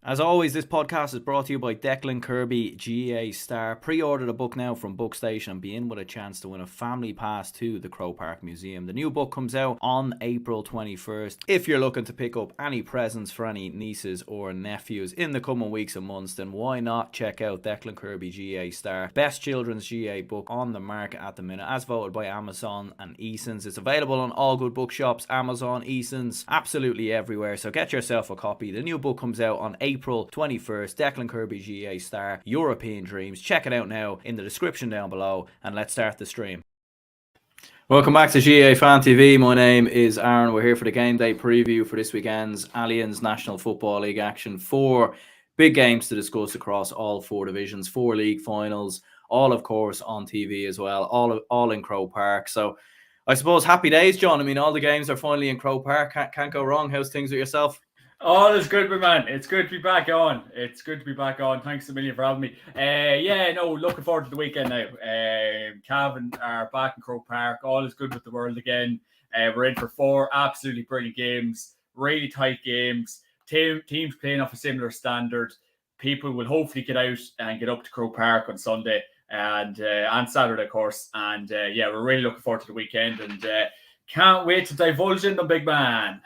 As always, this podcast is brought to you by Declan Kirby GAA Star. Pre-order the book now from Bookstation and be in with a chance to win a family pass to the Croke Park Museum. The new book comes out on April 21st. If you're looking to pick up any presents for any nieces or nephews in the coming weeks and months, then why not check out Declan Kirby GAA Star, best children's GAA book on the market at the minute, as voted by Amazon and Easons. It's available on all good bookshops, Amazon, Easons, absolutely everywhere. So get yourself a copy. The new book comes out on April 21st, Declan Kirby GAA Star, European Dreams. Check it out now in the description down below, and let's start the stream. Welcome back to GAA Fan TV. My name is Aaron. We're here for the Gameday Preview for this weekend's Allianz National Football League action. 4 big games to discuss across all 4 divisions, 4 league finals, all of course on TV as well, all in Croke Park. So I suppose happy days, John. I mean, all the games are finally in Croke Park. Can't go wrong. How's things with yourself? Oh, it's good, my man. It's good to be back on. Thanks a million for having me. Looking forward to the weekend now. Cavan are back in Croke Park. All is good with the world again. We're in for 4 absolutely brilliant games, really tight games. Teams playing off a similar standard. People will hopefully get out and get up to Croke Park on Sunday and Saturday, of course. And we're really looking forward to the weekend and can't wait to divulge in them, big man.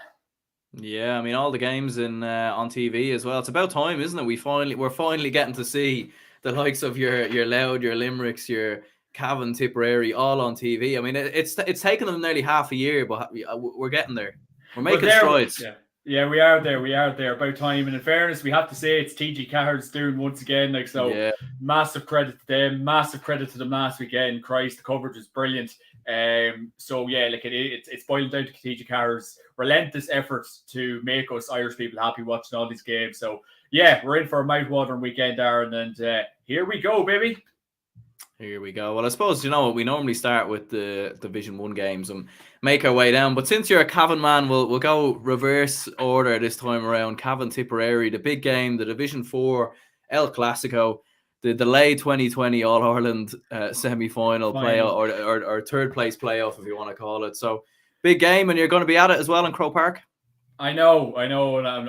Yeah, I mean, all the games on TV as well. It's about time, isn't it? We're finally getting to see the likes of your Louth, your Limericks, your Cavan, Tipperary, all on TV. I mean, it's taken them nearly half a year, but we're getting there. We're making strides. Yeah, we are there. About time. And in fairness, we have to say it's TG Carroll's doing once again. Massive credit to them. Massive credit to them last weekend. Christ, the coverage was brilliant. It's boiling down to TG Carroll's relentless efforts to make us Irish people happy watching all these games. So yeah, we're in for a mouth-watering weekend, Aaron, and here we go, baby. Here we go. Well, I suppose, you know what, we normally start with the Division 1 games and make our way down. But since you're a Cavan man, we'll go reverse order this time around. Cavan Tipperary, the big game, the Division 4 El Clasico, the delayed 2020 All-Ireland semi-final playoff or third place playoff, if you want to call it. So big game, and you're going to be at it as well in Croke Park. I know, and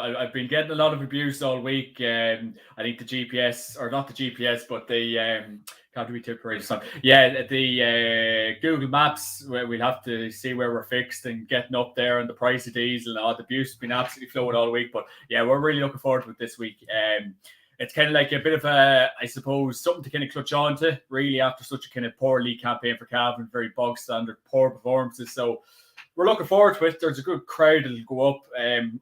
I've been getting a lot of abuse all week. I think the GPS, or not the GPS, but the can't be Tipperary. The Google Maps, where we'll have to see where we're fixed and getting up there, and the price of diesel and all the abuse has been absolutely flowing all week. But yeah, we're really looking forward to it this week. It's kind of like a bit of I suppose, something to kind of clutch on to, really, after such a kind of poor league campaign for Cavan, very bog standard, poor performances. So we're looking forward to it. There's a good crowd that'll go up,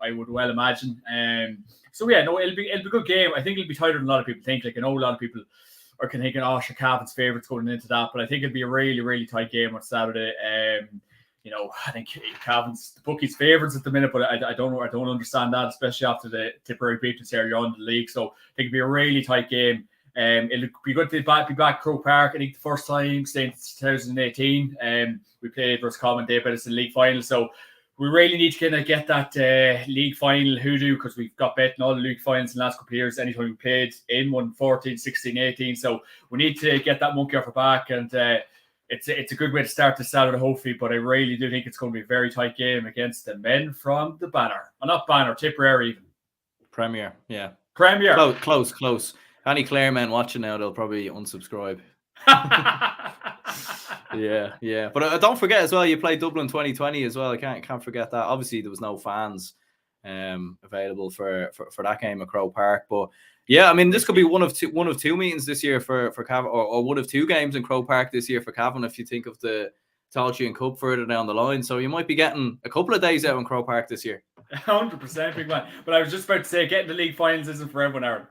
I would well imagine. It'll be a good game. I think it'll be tighter than a lot of people think. Like, I know a lot of people are kind of thinking, Cavan's favourites going into that, but I think it'll be a really, really tight game on Saturday. I think Cavan's the bookies' favourites at the minute, but I don't understand that, especially after the Tipperary beat us earlier on in the league. So I think it'll be a really tight game. It'll be good to be back at Croke Park. I think the first time since 2018. We played Roscommon Day in the league final. So we really need to kind of get that league final hoodoo, because we've got bet in all the league finals in the last couple of years. Anytime we played in 14, 16, 18. So we need to get that monkey off our back, and it's a good way to start the Saturday, hopefully. But I really do think it's going to be a very tight game against the men from the Banner. Not Banner, Tipperary even. Premier, yeah. Premier. Close. Any Clare men watching now, they'll probably unsubscribe. Yeah. But don't forget as well, you played Dublin 2020 as well. I can't forget that. Obviously, there was no fans available for that game at Croke Park. But yeah, I mean, this could be one of two meetings this year for Cavan, or one of 2 games in Croke Park this year for Cavan, if you think of the Tailteann Cup further down the line. So you might be getting a couple of days out in Croke Park this year. 100%, big man. But I was just about to say, getting the league finals isn't for everyone, Aaron.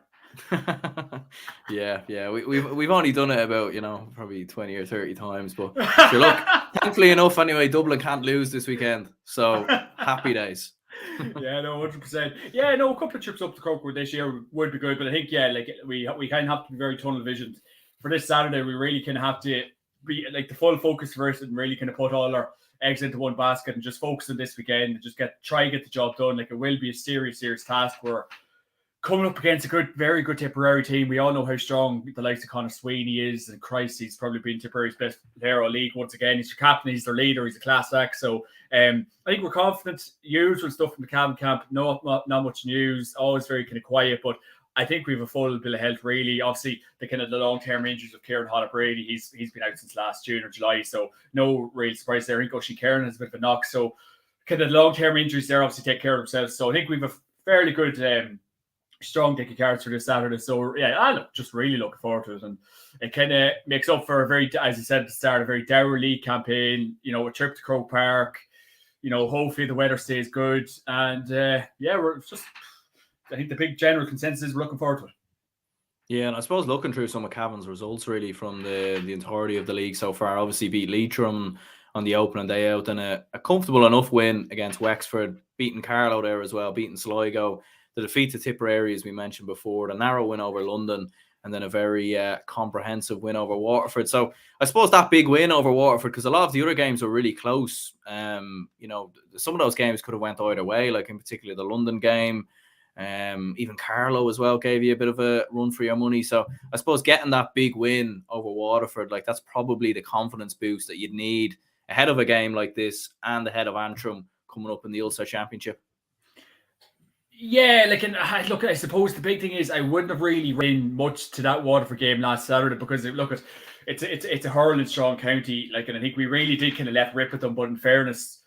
yeah. We've only done it about, probably 20 or 30 times, but sure, look, thankfully enough, anyway, Dublin can't lose this weekend, so happy days. Yeah, no, 100%. Yeah, no, a couple of trips up to Croke this year would be good, but I think we kind of have to be very tunnel visioned for this Saturday. We really kind of have to be like the full focus for it, and really kind of put all our eggs into one basket and just focus on this weekend and just try to get the job done. Like, it will be a serious task where coming up against a very good Tipperary team. We all know how strong the likes of Conor Sweeney is, and Christ, he's probably been Tipperary's best player all league once again. He's your captain, he's their leader, he's a class act. So I think we're confident. Usual stuff from the Cavan camp, not much news, always very kind of quiet, but I think we have a full bill of health, really. Obviously, the kind of the long-term injuries of Kieran Hodder-Brady, he's been out since last June or July, so no real surprise there. I think Oisin Kieran has a bit of a knock, so kind of the long-term injuries there obviously take care of themselves. So I think we have a fairly good strong deck of cards for this Saturday. So yeah, I'm just really looking forward to it, and it kind of makes up for a very, as I said at the start, a very dour league campaign. You know, a trip to Croke Park. You know, hopefully the weather stays good, and we're just. I think the big general consensus is we're looking forward to it. Yeah, and I suppose looking through some of Cavan's results really from the entirety of the league so far, obviously beat Leitrim on the opening day out, and a comfortable enough win against Wexford, beating Carlow there as well, beating Sligo. The defeat to Tipperary, as we mentioned before, the narrow win over London, and then a very comprehensive win over Waterford. So I suppose that big win over Waterford, because a lot of the other games were really close. You know, some of those games could have went either way, like in particular the London game. Even Carlow as well gave you a bit of a run for your money. So I suppose getting that big win over Waterford, like that's probably the confidence boost that you'd need ahead of a game like this and ahead of Antrim coming up in the Ulster Championship. Yeah, look, I suppose the big thing is I wouldn't have really been much to that Waterford game last Saturday, because it's a hurling strong county, and I think we really did kind of let rip with them. But in fairness,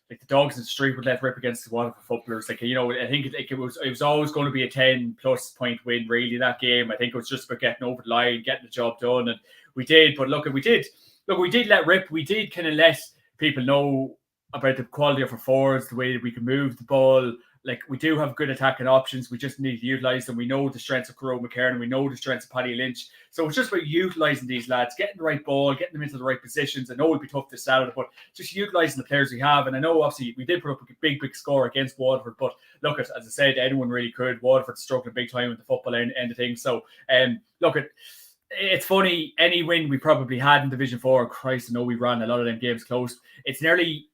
like the dogs in the street would let rip against the Waterford footballers. I think it was always going to be a 10+ point win, really, that game. I think it was just about getting over the line, getting the job done, and we did. But we did let rip. We did kind of let people know about the quality of our forwards, the way that we can move the ball. Like, we do have good attacking options. We just need to utilise them. We know the strengths of Croke McKernan. We know the strengths of Paddy Lynch. So it's just about utilising these lads, getting the right ball, getting them into the right positions. I know it'll be tough this Saturday, but just utilising the players we have. And I know, obviously, we did put up a big score against Waterford. But look, as I said, anyone really could. Waterford's struggling big time with the football end of things. So, it's funny. Any win we probably had in Division 4, Christ, I know we ran a lot of them games close. It's nearly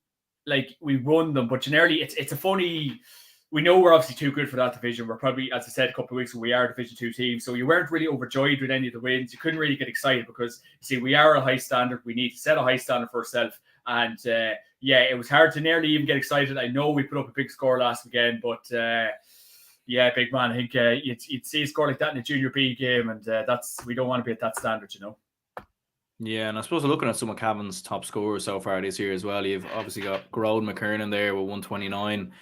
like we won them, but generally it's a funny... We know we're obviously too good for that division. We're probably, as I said a couple of weeks ago, we are a Division 2 team. So you weren't really overjoyed with any of the wins. You couldn't really get excited because, you see, we are a high standard. We need to set a high standard for ourselves. And it was hard to nearly even get excited. I know we put up a big score last weekend, but big man, I think you'd see a score like that in a Junior B game, and we don't want to be at that standard, you know. Yeah, and I suppose looking at some of Cavan's top scorers so far this year as well, you've obviously got Gerald McKernan there with 129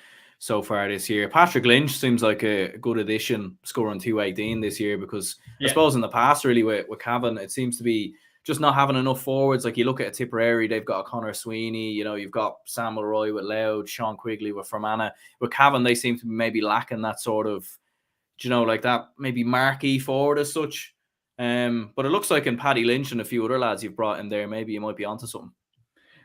so far this year. Patrick Lynch seems like a good addition, scoring 218 this year, because I suppose in the past, really, with Cavan, it seems to be just not having enough forwards. Like, you look at Tipperary, they've got a Conor Sweeney, you know, you've got Samuel Roy with Louth, Sean Quigley with Fermanagh. With Cavan, they seem to be maybe lacking that sort of, like that maybe marquee forward as such. But it looks like in Paddy Lynch and a few other lads you've brought in there, maybe you might be onto something.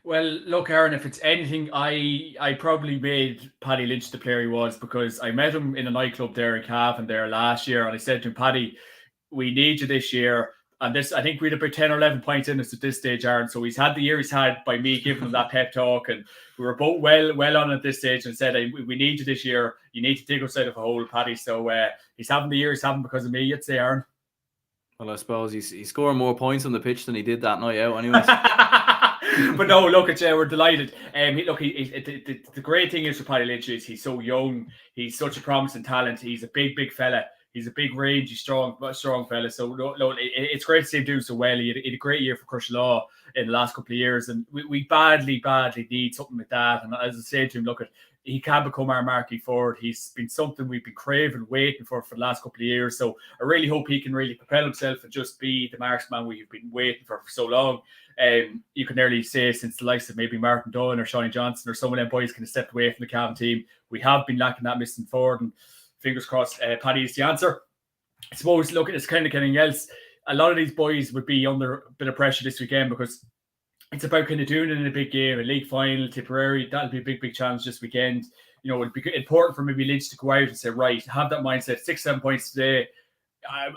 Well, look, Aaron, if it's anything, I probably made Paddy Lynch the player he was, because I met him in a nightclub there in Cavan there last year, and I said to him, Paddy, we need you this year. And this, I think we had about 10 or 11 points in us at this stage, Aaron. So he's had the year he's had by me giving him that pep talk, and we were both well on at this stage, and said, we need you this year. You need to dig us out of a hole, Paddy. So he's having the year he's having because of me, you'd say, Aaron. Well, I suppose he's scoring more points on the pitch than he did that night out anyways. But no, look, we're delighted. The great thing is for Paddy Lynch is he's so young. He's such a promising talent. He's a big fella. He's a big rangy, strong fella. So no, it's great to see him doing so well. He had a great year for Crushlaw in the last couple of years, and we badly need something like that. And as I said to him, look, he can become our marquee forward. He's been something we've been craving, waiting for the last couple of years. So I really hope he can really propel himself and just be the marksman we've been waiting for so long. You can nearly say since the likes of maybe Martin Dunn or Shawnee Johnson or some of them boys kind of stepped away from the Cavan team, we have been lacking that missing forward, and fingers crossed Paddy is the answer. I suppose, look, it's kind of anything else. A lot of these boys would be under a bit of pressure this weekend, because it's about kind of doing it in a big game, a league final, Tipperary. That'll be a big challenge this weekend. You know, it'd be important for maybe Lynch to go out and say, right, have that mindset, 6-7 points today.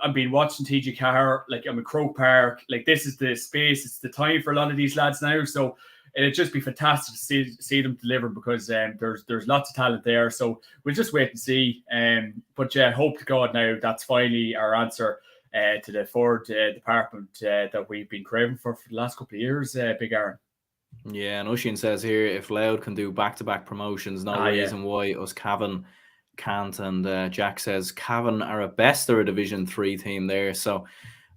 I've been watching TG Carr, like I'm in Croke Park. Like, this is the space, it's the time for a lot of these lads now. So it'd just be fantastic to see them deliver because there's lots of talent there. So we'll just wait and see. But yeah, hope to God now that's finally our answer to the forward department that we've been craving for the last couple of years, Big Aaron. Yeah, and Oisin says here, if Louth can do back-to-back promotions, no reason why us Cavan can't. And Jack says Cavan are at best they're a Division 3 team there. So,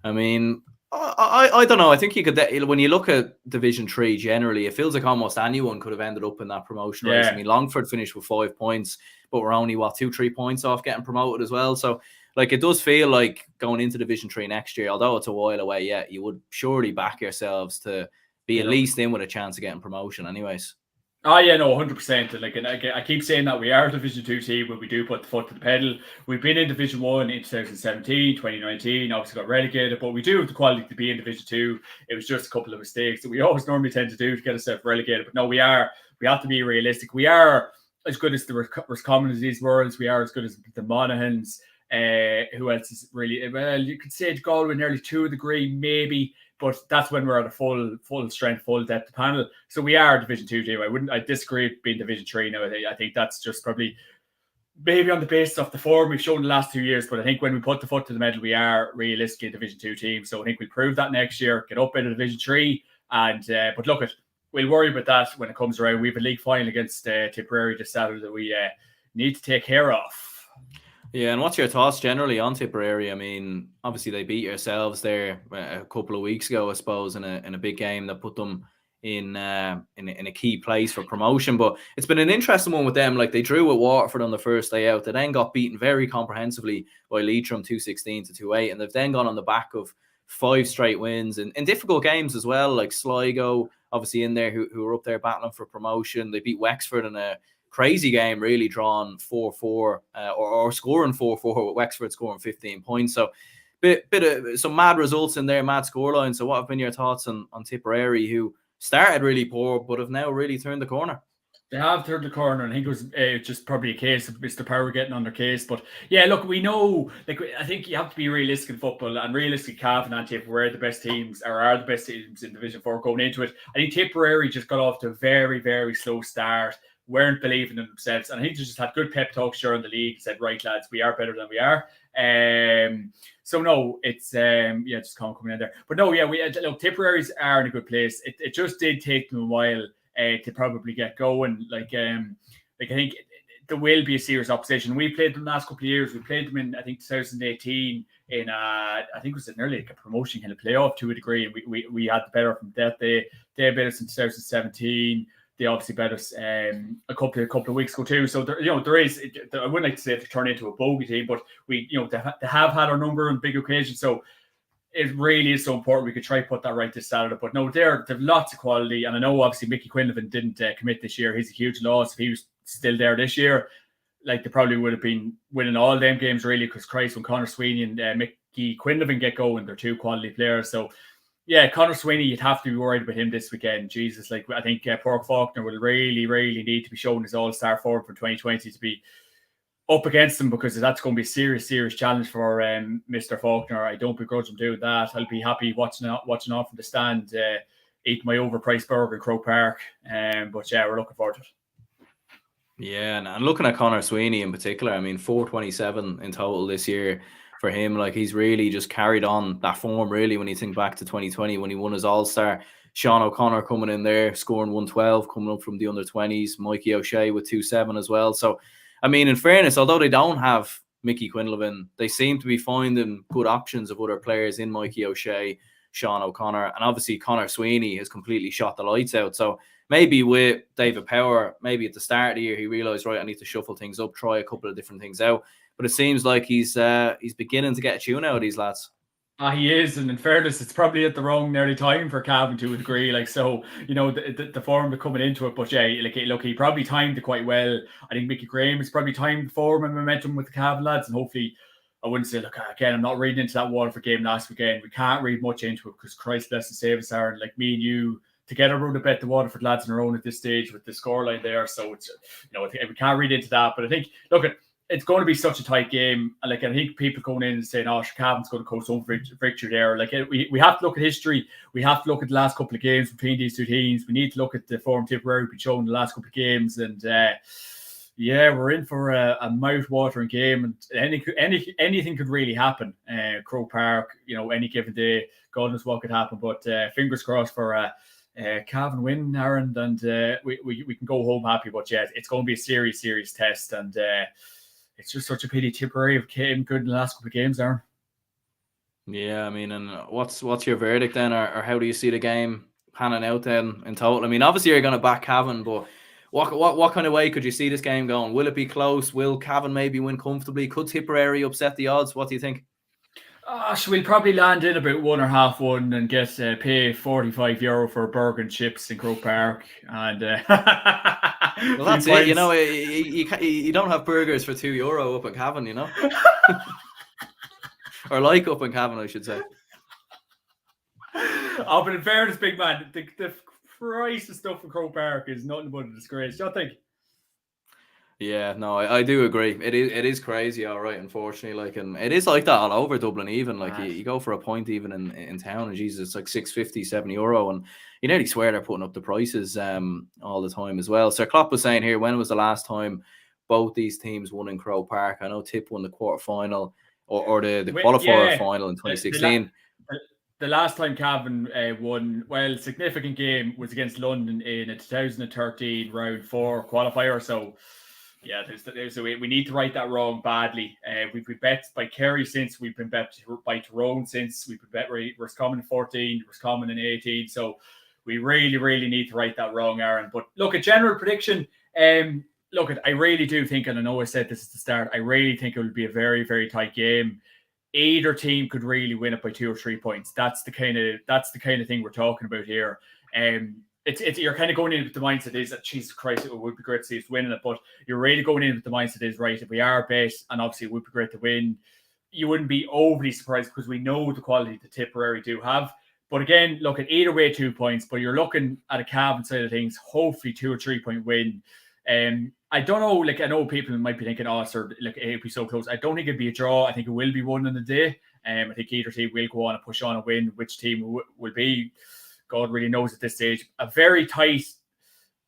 I mean, I don't know. I think you could, when you look at Division 3 generally, it feels like almost anyone could have ended up in that promotion race. I mean, Longford finished with 5 points, but we're only, 2-3 points off getting promoted as well. So, like, it does feel like going into Division 3 next year, although it's a while away yet, you would surely back yourselves to be at least in with a chance of getting promotion anyways. Oh, yeah, no, 100%. Like, and I keep saying that we are a Division 2 team when we do put the foot to the pedal. We've been in Division 1 in 2017, 2019, obviously got relegated, but we do have the quality to be in Division 2. It was just a couple of mistakes that we always normally tend to do to get ourselves relegated. But no, we have to be realistic. We are as good as the Roscommon of these worlds. We are as good as the Monaghan's. Who else is really, well, you could say Galway nearly to a degree, maybe. But that's when we're at a full strength, full depth panel. So we are a Division 2 team. I disagree with being Division 3 now. I think that's just probably maybe on the basis of the form we've shown the last 2 years. But I think when we put the foot to the metal, we are realistically a Division 2 team. So I think we'll prove that next year, get up into Division 3. And but look, we'll worry about that when it comes around. We have a league final against Tipperary this Saturday that we need to take care of. Yeah, and what's your thoughts generally on Tipperary? I mean, obviously they beat yourselves there a couple of weeks ago, I suppose, in a big game that put them in a key place for promotion. But it's been an interesting one with them. Like, they drew with Waterford on the first day out. They then got beaten very comprehensively by Leitrim 2-16 to 2-8, and they've then gone on the back of 5 straight wins in difficult games as well, like Sligo, obviously in there, who are up there battling for promotion. They beat Wexford in a crazy game, really drawn 4-4 or scoring 4-4 with Wexford scoring 15 points. So bit of some mad results in there, mad scoreline. So what have been your thoughts on Tipperary, who started really poor but have now really turned the corner? They have turned the corner, and I think it was just probably a case of Mr. Power getting on their case. But yeah, look, we know, like, I think you have to be realistic in football, and realistically, Cavan and Tipp were the best teams, or are the best teams in Division 4 going into it. I think Tipperary just got off to a very, very slow start, weren't believing in themselves, and I think they just had good pep talks during the league, said, right, lads, we are better than we are. So no, it's just coming in there. But no, yeah, look, Tipperary's are in a good place. It just did take them a while to probably get going. Like I think there will be a serious opposition. We played them the last couple of years. We played them in, I think, 2018 in I think it was nearly like a promotion kind of playoff to a degree, and we had the better of them that they beat us in 2017. They obviously bet us a couple of weeks ago too. So there is. I wouldn't like to say it to turn into a bogey team, but they have had our number on big occasions. So it really is so important. We could try to put that right this Saturday. But no, they've lots of quality, and I know obviously Mickey Quinlivan didn't commit this year. He's a huge loss. If he was still there this year, like, they probably would have been winning all them games really. Because Christ, when Conor Sweeney and Mickey Quinlivan get going, they're 2 quality players. So. Yeah, Conor Sweeney, you'd have to be worried about him this weekend. Jesus, like, I think Pork Faulkner will really, really need to be showing his all-star form for 2020 to be up against him, because that's going to be a serious, serious challenge for Mr. Faulkner. I don't begrudge him doing that. I'll be happy watching off from the stand, eating my overpriced burger in Croke Park. But yeah, we're looking forward to it. Yeah, and looking at Conor Sweeney in particular, I mean, 427 in total this year. For him, like, he's really just carried on that form, really, when you think back to 2020 when he won his All-Star. Sean O'Connor coming in there, scoring 112, coming up from the under-20s. Mikey O'Shea with 2-7 as well. So, I mean, in fairness, although they don't have Mickey Quinlivan, they seem to be finding good options of other players in Mikey O'Shea, Sean O'Connor, and obviously Conor Sweeney has completely shot the lights out. So maybe with David Power, maybe at the start of the year, he realised, right, I need to shuffle things up, try a couple of different things out. But it seems like he's beginning to get a tune out of these lads. He is, and in fairness, it's probably at the wrong nearly time for Cavan to a degree. Like, so, the form of coming into it. But yeah, look, he probably timed it quite well. I think Mickey Graham has probably timed the form and momentum with the Cavan lads, and hopefully, I wouldn't say, look, again, I'm not reading into that Waterford game last weekend. We can't read much into it because Christ bless and save us, Aaron. Like, me and you together would have bet the Waterford lads on our own at this stage with the scoreline there. So it's we can't read into that. But I think, look, it's going to be such a tight game. And like, I think people going in and saying, "Oh, Cavan's going to coast home victory there." Like, we have to look at history. We have to look at the last couple of games between these two teams. We need to look at the form Tipperary been shown the last couple of games, and we're in for a mouth-watering game, and anything could really happen. Croke Park, any given day, God knows what could happen. But fingers crossed for a Cavan win, Aaron, and we can go home happy. But yeah, it's going to be a serious test, and it's just such a pity Tipperary have came good in the last couple of games, Aaron. Yeah, I mean, and what's your verdict then, or how do you see the game panning out then in total? I mean, obviously you're going to back Cavan, but what kind of way could you see this game going? Will it be close? Will Cavan maybe win comfortably? Could Tipperary upset the odds? What do you think? So we'll probably land in about 1.5-1 and get pay €45 for a burger and chips in Croke Park. And well, that's it. You don't have burgers for €2 up at Cavan, or like up in Cavan, I should say. Oh, but in fairness, big man, the price of stuff in Croke Park is nothing but a disgrace. Do you think? Yeah, no, I do agree. It is crazy, all right, unfortunately. And it is like that all over Dublin, even. Like, you go for a pint even in town, and Jesus, it's like €6.50, €7. And you nearly swear they're putting up the prices all the time as well. So Klopp was saying here, when was the last time both these teams won in Croke Park? I know Tipp won the quarterfinal or the qualifier final in 2016. The last time Cavan won, a significant game was against London in a 2013 round 4 qualifier. So, yeah, we need to right that wrong badly. We've been bet by Kerry since, we've been bet by Tyrone since, we've been bet Roscommon in 14, Roscommon in 18. So we really need to right that wrong, Aaron. But look, a general prediction. I really do think, and I know I said this at the start, I really think it will be a very, very tight game. Either team could really win it by 2 or 3 points. That's the kind of thing we're talking about here. It's you're kind of going in with the mindset is that Jesus Christ, it would be great to see us winning it, but you're really going in with the mindset is right. If we are bet, and obviously it would be great to win, you wouldn't be overly surprised because we know the quality the Tipperary do have. But again, look at either way 2 points, but you're looking at a Cavan side of things, hopefully 2 or 3 point win. I don't know, like, I know people might be thinking, it'd be so close. I don't think it'd be a draw. I think it will be one in the day. I think either team will go on and push on and win. Which team will be, God really knows at this stage. A very tight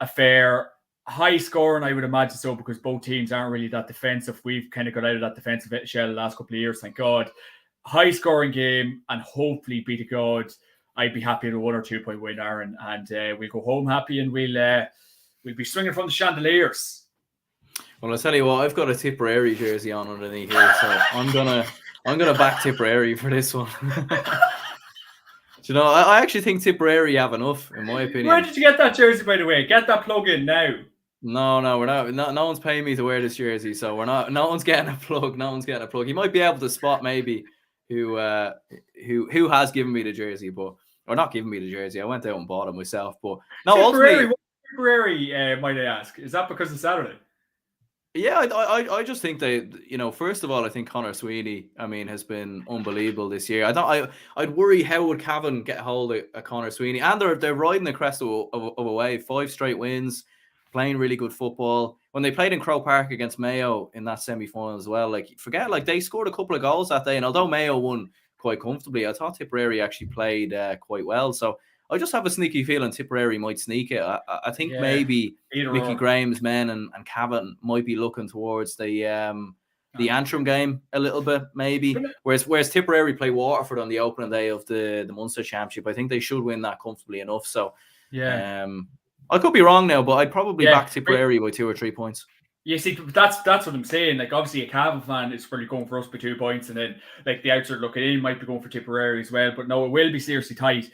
affair, high scoring, I would imagine so, because both teams aren't really that defensive. We've kind of got out of that defensive shell the last couple of years, thank God. High scoring game, and hopefully, be to God, I'd be happy with a 1 or 2 point win, Aaron, and we'll go home happy, and we'll be swinging from the chandeliers. Well, I'll tell you what, I've got a Tipperary jersey on underneath here, so I'm gonna back Tipperary for this one. I actually think Tipperary have enough, in my opinion. Where did you get that jersey, by the way? Get that plug in now. No, we're not. No one's paying me to wear this jersey, so we're not. No one's getting a plug. No one's getting a plug. You might be able to spot maybe who has given me the jersey, or not given me the jersey. I went out and bought it myself, but no. Tipperary, might I ask? Is that because of Saturday? Yeah, I just think they, first of all, I think Conor Sweeney, has been unbelievable this year. I'd worry how would Cavan get hold of Conor Sweeney, and they're riding the crest of a wave, 5 straight wins, playing really good football. When they played in Croke Park against Mayo in that semi-final as well, they scored a couple of goals that day, and although Mayo won quite comfortably, I thought Tipperary actually played quite well. So I just have a sneaky feeling Tipperary might sneak it. I think maybe Mickey Graham's men and Cavan might be looking towards the Antrim game a little bit, maybe. Whereas Tipperary play Waterford on the opening day of the Munster Championship. I think they should win that comfortably enough. So I could be wrong now, but I'd probably back Tipperary by 2 or 3 points. Yeah, see, that's what I'm saying. Like, obviously, a Cavan fan is probably going for us by 2 points, and then the outsider looking in might be going for Tipperary as well. But no, it will be seriously tight.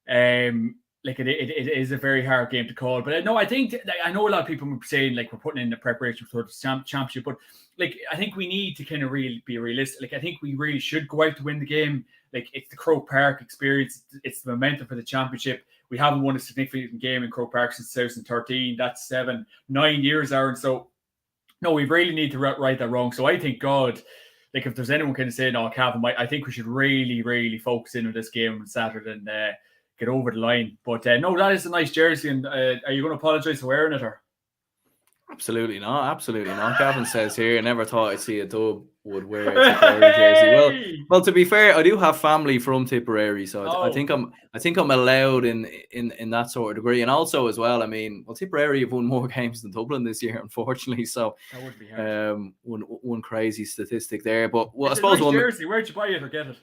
It is a very hard game to call, but no, I think I know a lot of people are saying we're putting in the preparation for the championship, but I think we need to kind of really be realistic. I think we really should go out to win the game. It's the Croke Park experience, it's the momentum for the championship. We haven't won a significant game in Croke Park since 2013. That's 9 years, Aaron. So no, we really need to right that wrong. So I think God. If there's anyone kind of saying, "Oh, Cavan," I think we should really, really focus in on this game on Saturday and get over the line. But no, that is a nice jersey. And are you going to apologise for wearing it, or? Absolutely not. Gavin says here, I never thought I'd see a Dub would wear a Tipperary jersey. Well, to be fair, I do have family from Tipperary, so I think I'm allowed in that sort of degree. And also as well, I mean, well, Tipperary have won more games than Dublin this year, unfortunately. So that would be hard. One crazy statistic there. But well, it's I suppose a nice jersey. Where'd you buy it or get it?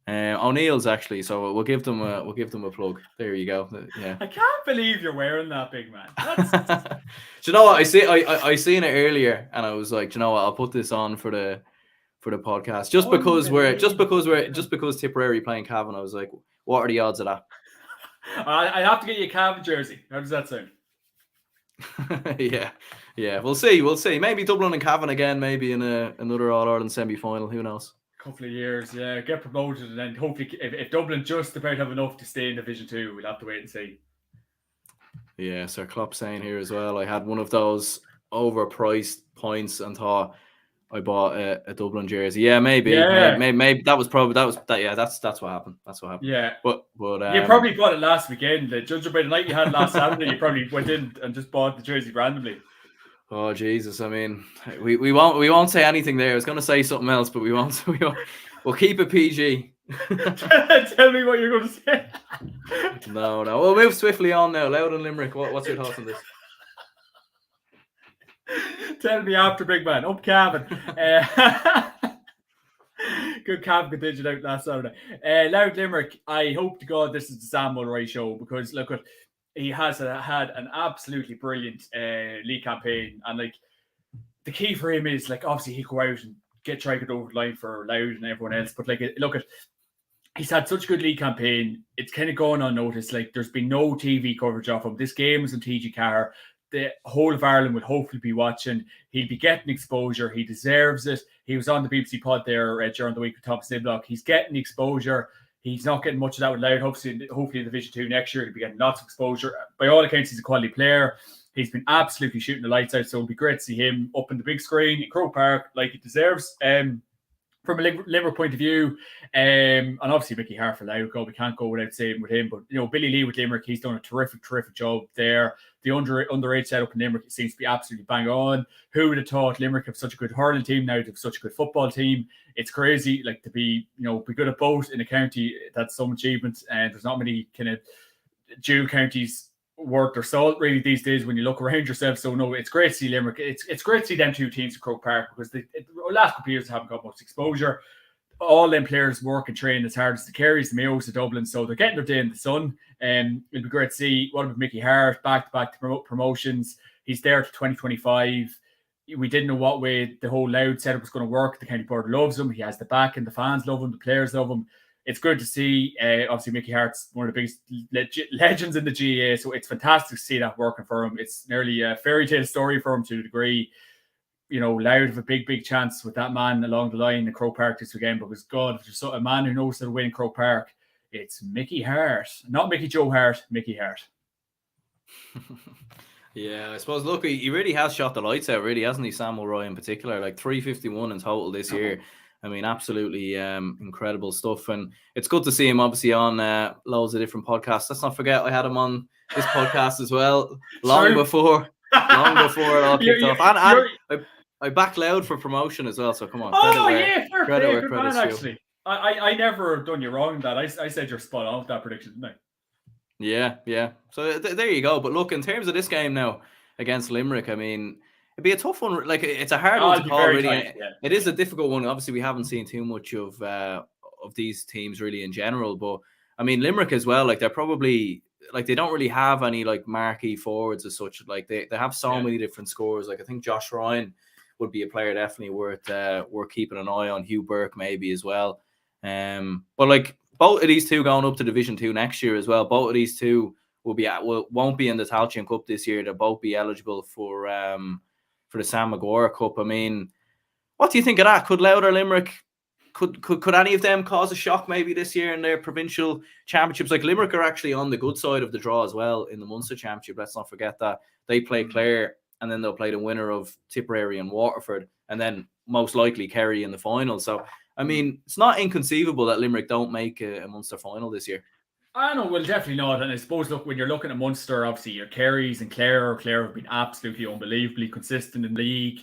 O'Neill's actually, so we'll give them a plug. There you go. Yeah. I can't believe you're wearing that, big man. Do you know what I seen it earlier, and I was like, do you know what, I'll put this on for the podcast just because Tipperary playing Cavan. I was like, what are the odds of that? I have to get you a Cavan jersey. How does that sound? yeah. We'll see. Maybe Dublin and Cavan again. Maybe in another All Ireland semi-final. Who knows? Couple of years, yeah, get promoted, and then hopefully, if Dublin just about have enough to stay in Division 2, we'll have to wait and see. Yeah, Sir Klopp saying here as well, I had one of those overpriced points and thought I bought a Dublin jersey. Yeah, maybe that was that. Yeah, that's what happened. Yeah, but you probably bought it last weekend. Judging by the night you had last Saturday, you probably went in and just bought the jersey randomly. Oh Jesus! I mean, we won't say anything there. I was going to say something else, but we won't. We'll keep it PG. Tell me what you're going to say. No. We'll move swiftly on now. Louth and Limerick. What's your thoughts on this? Tell me after, big man. Up Cavan. Good Cavan contingent out last Saturday. Louth Limerick. I hope to God this is the Sam Mulray show, because look at. He has had an absolutely brilliant league campaign, and like the key for him is like obviously he go out and try to get over the line for Louth and everyone else. But like look at he's had such a good league campaign. It's kind of gone unnoticed. Like there's been no TV coverage of him. This game is on TG Car. The whole of Ireland will hopefully be watching. He'll be getting exposure. He deserves it. He was on the BBC pod there during the week with Thomas Niblock. He's getting exposure. He's not getting much of that with Louth. Hopefully in Division 2 next year, he'll be getting lots of exposure. By all accounts, he's a quality player. He's been absolutely shooting the lights out, so it'll be great to see him up in the big screen in Croke Park like he deserves. From a Limerick point of view, and obviously Mickey Hart for Louth, we can't go without saying with him. But you know, Billy Lee with Limerick, he's done a terrific job there. The underage setup in Limerick seems to be absolutely bang on. Who would have thought Limerick have such a good hurling team now to have such a good football team? It's crazy, like to be good at both in a county. That's some achievement, and there's not many kind of dual counties worth their salt really these days when you look around yourself. So no, it's great to see Limerick. It's great to see them two teams at Croke Park, because the last couple of years haven't got much exposure. All them players work and train as hard as the Kerrys, the Mayos, the Dublin, so they're getting their day in the sun. It'll be great to see. What about Mickey Hart, back to promotions? He's there to 2025. We didn't know what way the whole Louth setup was going to work. The county board loves him. He has the back, and the fans love him. The players love him. It's good to see. Obviously, Mickey Hart's one of the biggest legends in the GAA, so it's fantastic to see that working for him. It's nearly a fairy tale story for him to a degree. Louth have a big chance with that man along the line in Croke Park this weekend, because God, if there's a man who knows how to win Croke Park, it's Mickey Hart. Not Mickey Joe Hart, Mickey Hart. Yeah, I suppose, look, he really has shot the lights out, really, hasn't he, Sam Mulray in particular? Like 351 in total this year. I mean, absolutely incredible stuff. And it's good to see him, obviously, on loads of different podcasts. Let's not forget, I had him on this podcast as well, long before it all kicked off. And I backed Louth for promotion as well, so come on. Credit man, actually. I never done you wrong in that. I said you're spot on with that prediction, didn't I? Yeah. So there you go. But look, in terms of this game now against Limerick, I mean, it'd be a tough one. Like, it's a hard one to call, really. Tight, yeah. It is a difficult one. Obviously, we haven't seen too much of these teams really in general. But I mean, Limerick as well. Like, they're probably they don't really have any like marquee forwards as such. Like they have so many different scores. Like I think Josh Ryan would be a player definitely worth keeping an eye on. Hugh Burke maybe as well. But like both of these two going up to Division 2 next year as well. Both of these two won't be in the Tailteann Cup this year. They'll both be eligible for the Sam Maguire Cup. I mean, what do you think of that? Could Louth or Limerick, could any of them cause a shock maybe this year in their provincial championships? Like Limerick are actually on the good side of the draw as well in the Munster Championship. Let's not forget that. They play Clare, and then they'll play the winner of Tipperary and Waterford, and then most likely Kerry in the final. So I mean, it's not inconceivable that Limerick don't make a Munster final this year. I know, well, definitely not. And I suppose, look, when you're looking at Munster, obviously your Kerrys and Clare have been absolutely unbelievably consistent in the league.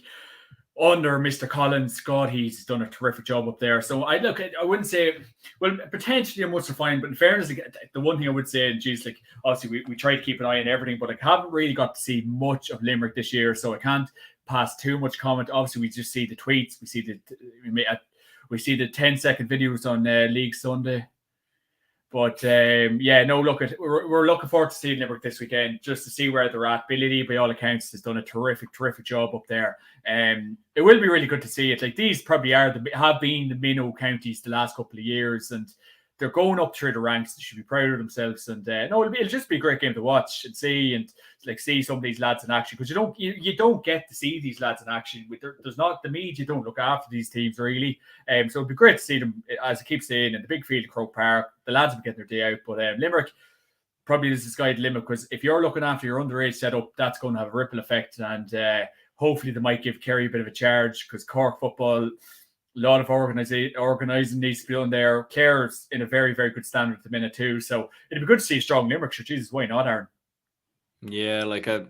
Under Mr. Collins, God, he's done a terrific job up there. So I wouldn't say, well, potentially a Munster fine, but in fairness, the one thing I would say, and geez, like obviously we try to keep an eye on everything, but I haven't really got to see much of Limerick this year, so I can't pass too much comment. Obviously, we just see the tweets, we see the 10-second videos on League Sunday. But we're looking forward to seeing Limerick this weekend just to see where they're at. Billy Lee, by all accounts, has done a terrific job up there. It will be really good to see it. Like these probably have been the minnow counties the last couple of years, and they're going up through the ranks. They should be proud of themselves. And it'll just be a great game to watch and see, and see some of these lads in action, because you don't get to see these lads in action. There's not the media don't look after these teams really. So it'd be great to see them, as I keep saying, in the big field of Croke Park. The lads will be getting their day out, but Limerick probably is the sky the limit, because if you're looking after your underage setup, that's going to have a ripple effect, and hopefully they might give Kerry a bit of a charge, because Cork football, a lot of organising needs to be done there. Clare's in a very, very good standard at the minute too, so it'd be good to see a strong Limerick. Sure, Jesus, why not, Aaron? Yeah, like I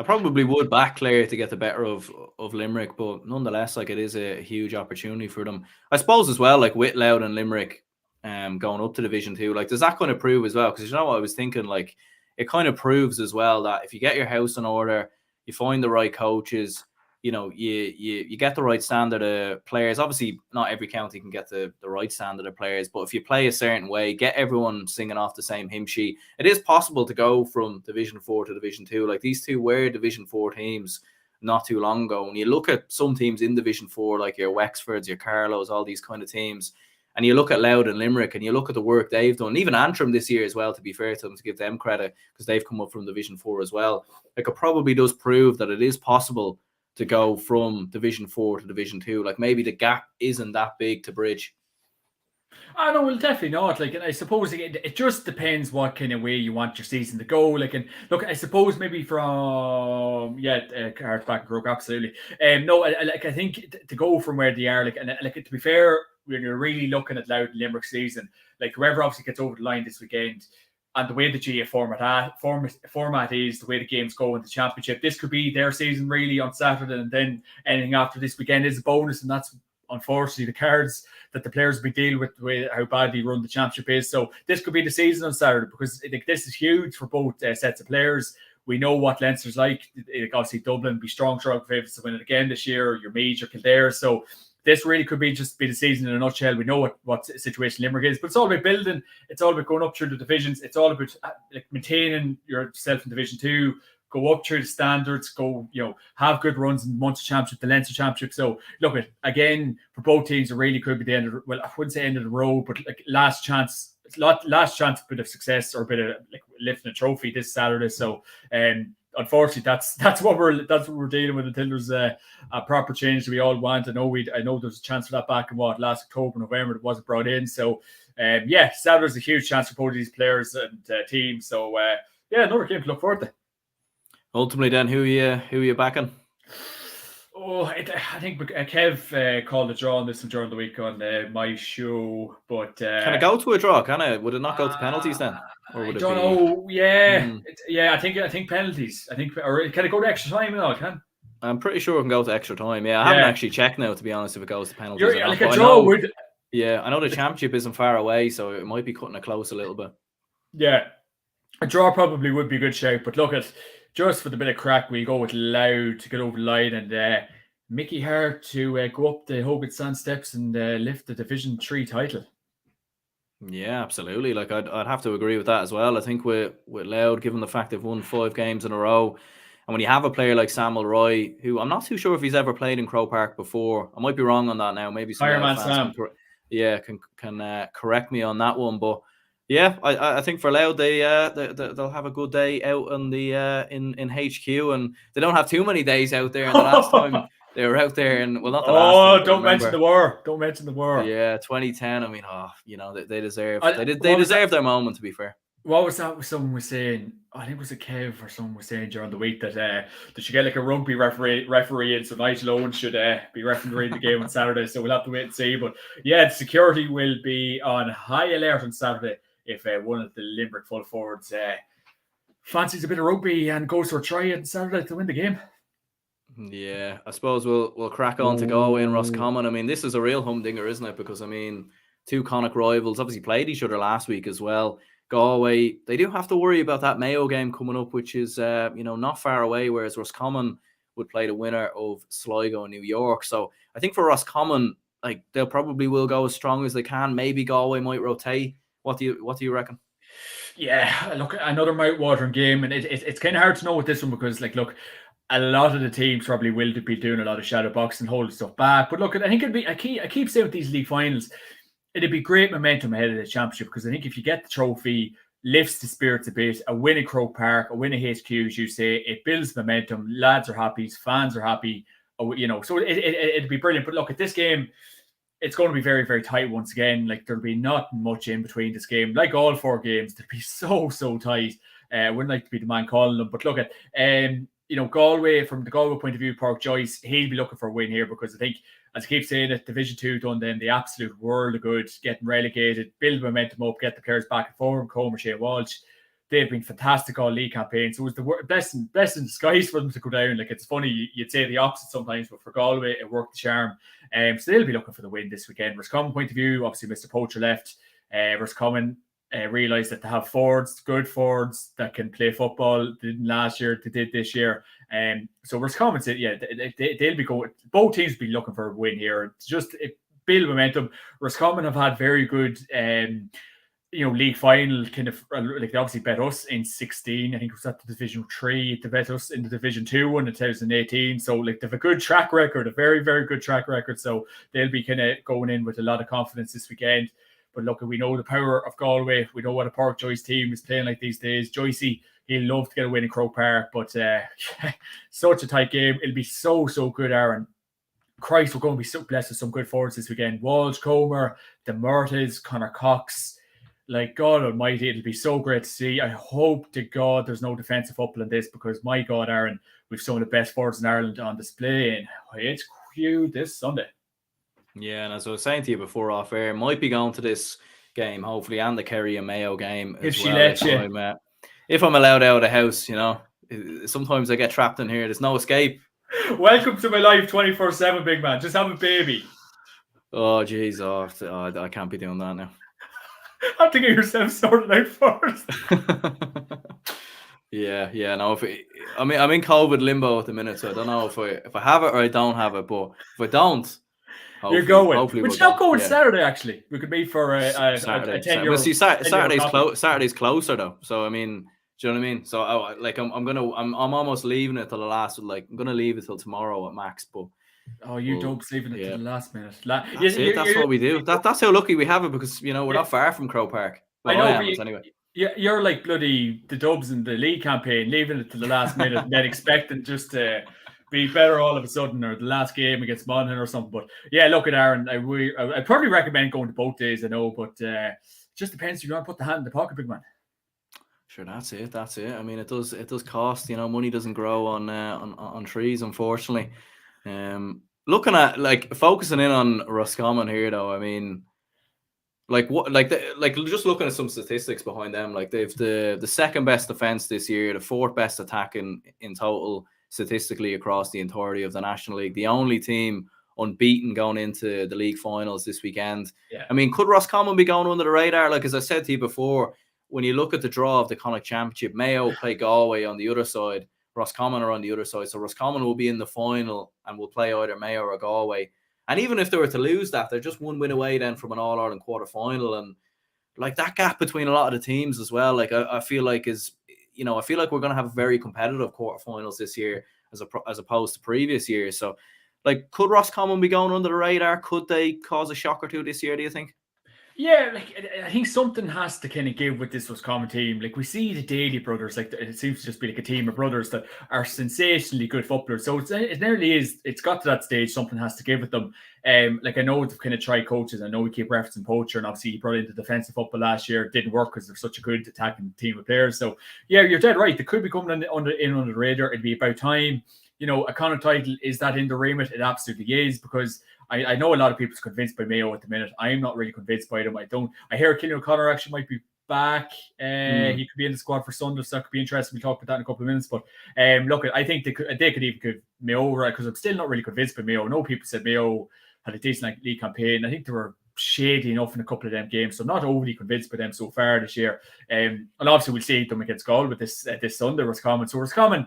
probably would back Clare to get the better of Limerick, but nonetheless, like it is a huge opportunity for them. I suppose as well, like with Louth and Limerick going up to Division 2, like does that kind of prove as well? Because you know what I was thinking, like it kind of proves as well that if you get your house in order, you find the right coaches, you know, you get the right standard of players. Obviously, not every county can get the right standard of players, but if you play a certain way, get everyone singing off the same hymn sheet, it is possible to go from Division 4 to Division 2. Like these two were Division 4 teams not too long ago. When you look at some teams in Division 4, like your Wexfords, your Carlows, all these kind of teams, and you look at Louth and Limerick, and you look at the work they've done, even Antrim this year as well, to be fair to them, to give them credit, because they've come up from Division 4 as well. Like it probably does prove that it is possible to go from Division 4 to Division 2. Like maybe the gap isn't that big to bridge. I know, well, definitely not. Like, and I suppose it just depends what kind of way you want your season to go. Like, and look, I suppose maybe from Cards back and Croke, absolutely. No, I think to go from where they are, like, and like to be fair, when you're really looking at Louth and Limerick season, like whoever obviously gets over the line this weekend, and the way the GAA format is, the way the games go in the championship, this could be their season really on Saturday, and then anything after this weekend is a bonus, and that's unfortunately the cards that the players will be dealing with, the way how badly run the championship is. So this could be the season on Saturday, because this is huge for both sets of players. We know what Leinster's like. Obviously, Dublin be strong favourites to win it again this year. Your Meads, your Kildare. So this really could be just the season in a nutshell. We know what situation Limerick is, but it's all about building. It's all about going up through the divisions. It's all about maintaining yourself in Division 2. Go up through the standards, have good runs in the Munster Championship, the Leinster Championship. So, look, again, for both teams, it really could be the end of, well, I wouldn't say end of the road, but like last chance, a bit of success, or a bit of like lifting a trophy this Saturday. So, unfortunately, that's what we're dealing with until there's a proper change we all want. I know there's a chance for that back in last October, November, it wasn't brought in. So, Saturday's a huge chance for both of these players and teams. So, another game to look forward to. Ultimately, then, who are you backing? Oh, I think Kev called a draw on this one during the week on my show, but can it go to a draw? Can it? Would it not go to penalties then? Or would I don't know. Yeah, I think penalties. Or can it go to extra time and all? I'm pretty sure it can go to extra time. Yeah, I haven't actually checked now, to be honest, if it goes to penalties. Like a draw would. Yeah, I know the championship isn't far away, so it might be cutting it close a little bit. Yeah, a draw probably would be a good shout, but look at. Just for the bit of crack, we go with Louth to get over the line, and Mickey Hart to go up the Hogan Sand steps and lift the Division 3 title. Yeah, absolutely. Like I'd have to agree with that as well. I think with Louth, given the fact they've won 5 games in a row, and when you have a player like Samuel Roy, who I'm not too sure if he's ever played in Croke Park before, I might be wrong on that now. Maybe some fans can correct me on that one, but. Yeah, I think for Louth they'll have a good day out on the in HQ, and they don't have too many days out there. And the last time they were out there, and well, not the last time. Don't mention the war. Don't mention the war. Yeah, 2010. I mean, they deserve they deserve their moment, to be fair. What was that? Someone was saying, I think it was a Kev or someone was saying during the week that they should get like a rugby referee in, so Nigel Owen should be refereeing the game on Saturday. So we'll have to wait and see. But yeah, the security will be on high alert on Saturday if one of the Limerick full forwards fancies a bit of rugby and goes for a try on Saturday to win the game. Yeah, I suppose we'll crack on to Galway and Roscommon. I mean, this is a real humdinger, isn't it? Because I mean, two Connacht rivals obviously played each other last week as well. Galway, they do have to worry about that Mayo game coming up, which is not far away. Whereas Roscommon would play the winner of Sligo and New York. So I think for Roscommon, like they'll probably will go as strong as they can. Maybe Galway might rotate. What do you reckon? Yeah, look, another mouth-watering game, and it's kind of hard to know with this one because, like, look, a lot of the teams probably will be doing a lot of shadow boxing and holding stuff back. But look, I think it'd be I keep saying with these league finals, it'd be great momentum ahead of the championship because I think if you get the trophy, lifts the spirits a bit, a win at Croke Park, a win at HQ, as you say, it builds momentum. Lads are happy, fans are happy, so it'd be brilliant. But look, at this game, it's going to be very, very tight once again. Like, there'll be not much in between this game. Like all four games, they'll be so tight. I wouldn't like to be the man calling them, but look at Galway, from the Galway point of view, Park Joyce, he'll be looking for a win here because I think, as I keep saying, that Division 2 done then the absolute world of good, getting relegated, build momentum up, get the players back and forward, Comer, Shane Walsh. They've been fantastic all league campaign. So it was the best in disguise for them to go down. Like, it's funny, you'd say the opposite sometimes, but for Galway, it worked the charm. So they'll be looking for the win this weekend. Roscommon point of view, obviously Mr. Poacher left. Roscommon realised that they have forwards, good forwards that can play football. They didn't last year, they did this year. So Roscommon said, yeah, they'll be going. Both teams will be looking for a win here. It's just build momentum. Roscommon have had very good league final, kind of like they obviously bet us in 16. I think it was at the Division 3. They bet us in the Division 2 one in 2018. So like they've a good track record, a very, very good track record. So they'll be kind of going in with a lot of confidence this weekend. But look, we know the power of Galway. We know what a Park Joyce team is playing like these days. Joycey, he'll love to get a win in Croke Park, but such a tight game. It'll be so good, Aaron. Christ, we're going to be so blessed with some good forwards this weekend. Walsh, Comer, the Murtagh, Connor Cox. Like, God almighty, it'll be so great to see. I hope to God there's no defensive football in this because, my God, Aaron, we've some of the best forwards in Ireland on display and it's cute this Sunday. Yeah, and as I was saying to you before off air, might be going to this game, hopefully, and the Kerry and Mayo game if she lets you. If I'm allowed out of the house, sometimes I get trapped in here. There's no escape. Welcome to my life 24/7, big man. Just have a baby. Oh, jeez. I can't be doing that now. Have to get yourself sorted out first. Yeah. No, I'm in COVID limbo at the minute, so I don't know if I have it or I don't have it. But if I don't, you're going. We're not going Saturday. Actually, we could meet for a 10-year. Well, see, Saturday's closer though. So I mean, do you know what I mean? So I'm almost leaving it till the last. Like, I'm gonna leave it till tomorrow at max, but. Oh, you dopes leaving it to the last minute. That's what we do. That's how lucky we have it because we're not far from Croke Park. Well, I know, anyway. You're like bloody the Dubs in the league campaign, leaving it to the last minute and then expecting just to be better all of a sudden, or the last game against Monaghan or something. But yeah, look at Aaron. I'd probably recommend going to both days. I know, but just depends if you want to put the hand in the pocket, big man. Sure, that's it. I mean, it does cost. Money doesn't grow on trees, unfortunately. Looking at focusing in on Roscommon here, though, I mean, just looking at some statistics behind them, like they've the second best defense this year, the fourth best attack in total statistically across the entirety of the National League. The only team unbeaten going into the league finals this weekend. Yeah. I mean, could Roscommon be going under the radar? Like, as I said to you before, when you look at the draw of the Connacht Championship, Mayo play Galway on the other side. Roscommon are on the other side. So Roscommon will be in the final and will play either Mayo or Galway. And even if they were to lose that, they're just one win away then from an All-Ireland quarter-final. And like that gap between a lot of the teams as well, like I feel like we're going to have very competitive quarter-finals this year as opposed to previous years. So like, could Roscommon be going under the radar? Could they cause a shock or two this year, do you think? Yeah, I think something has to kind of give with this Roscommon team. Like, we see the Daly brothers, like it seems to just be like a team of brothers that are sensationally good footballers. So it nearly is. It's got to that stage. Something has to give with them. Like, I know they've kind of tried coaches. I know we keep referencing Poacher, and obviously he brought into defensive football last year. It didn't work because they're such a good attacking team of players. So yeah, you're dead right. They could be coming in under the radar. It'd be about time. A Connacht title, is that in the remit? It absolutely is, because I know a lot of people's convinced by Mayo at the minute. I am not really convinced by them. I hear Killian O'Connor actually might be back. He could be in the squad for Sunday, so that could be interesting. We'll talk about that in a couple of minutes. But look, I think they could even give Mayo right, because I'm still not really convinced by Mayo. I know people said Mayo had a decent league campaign. I think they were shady enough in a couple of them games, so I'm not overly convinced by them so far this year. And obviously we'll see them against Galway with this Sunday, Roscommon. So Roscommon,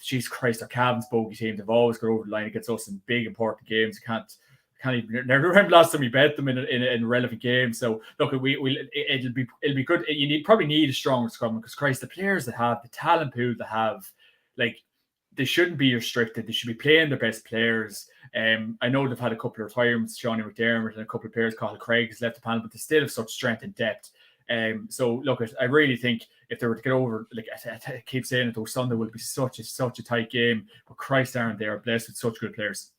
Jesus Christ, they're Cavan's bogey team. They've always got over the line against us in big important games. You can't even never remember last time we bet them in a relevant game. So look, it'll be good. You probably need a strong Roscommon, because Christ, the players that have the talent pool they have, like, they shouldn't be restricted. They should be playing their best players. I know they've had a couple of retirements, Johnny McDermott and a couple of players, Cathal Craig has left the panel, but they still have such strength and depth. So look, I really think if they were to get over, like I keep saying it, though, Sunday will be such a tight game. But Christ, Aaron, they are blessed with such good players.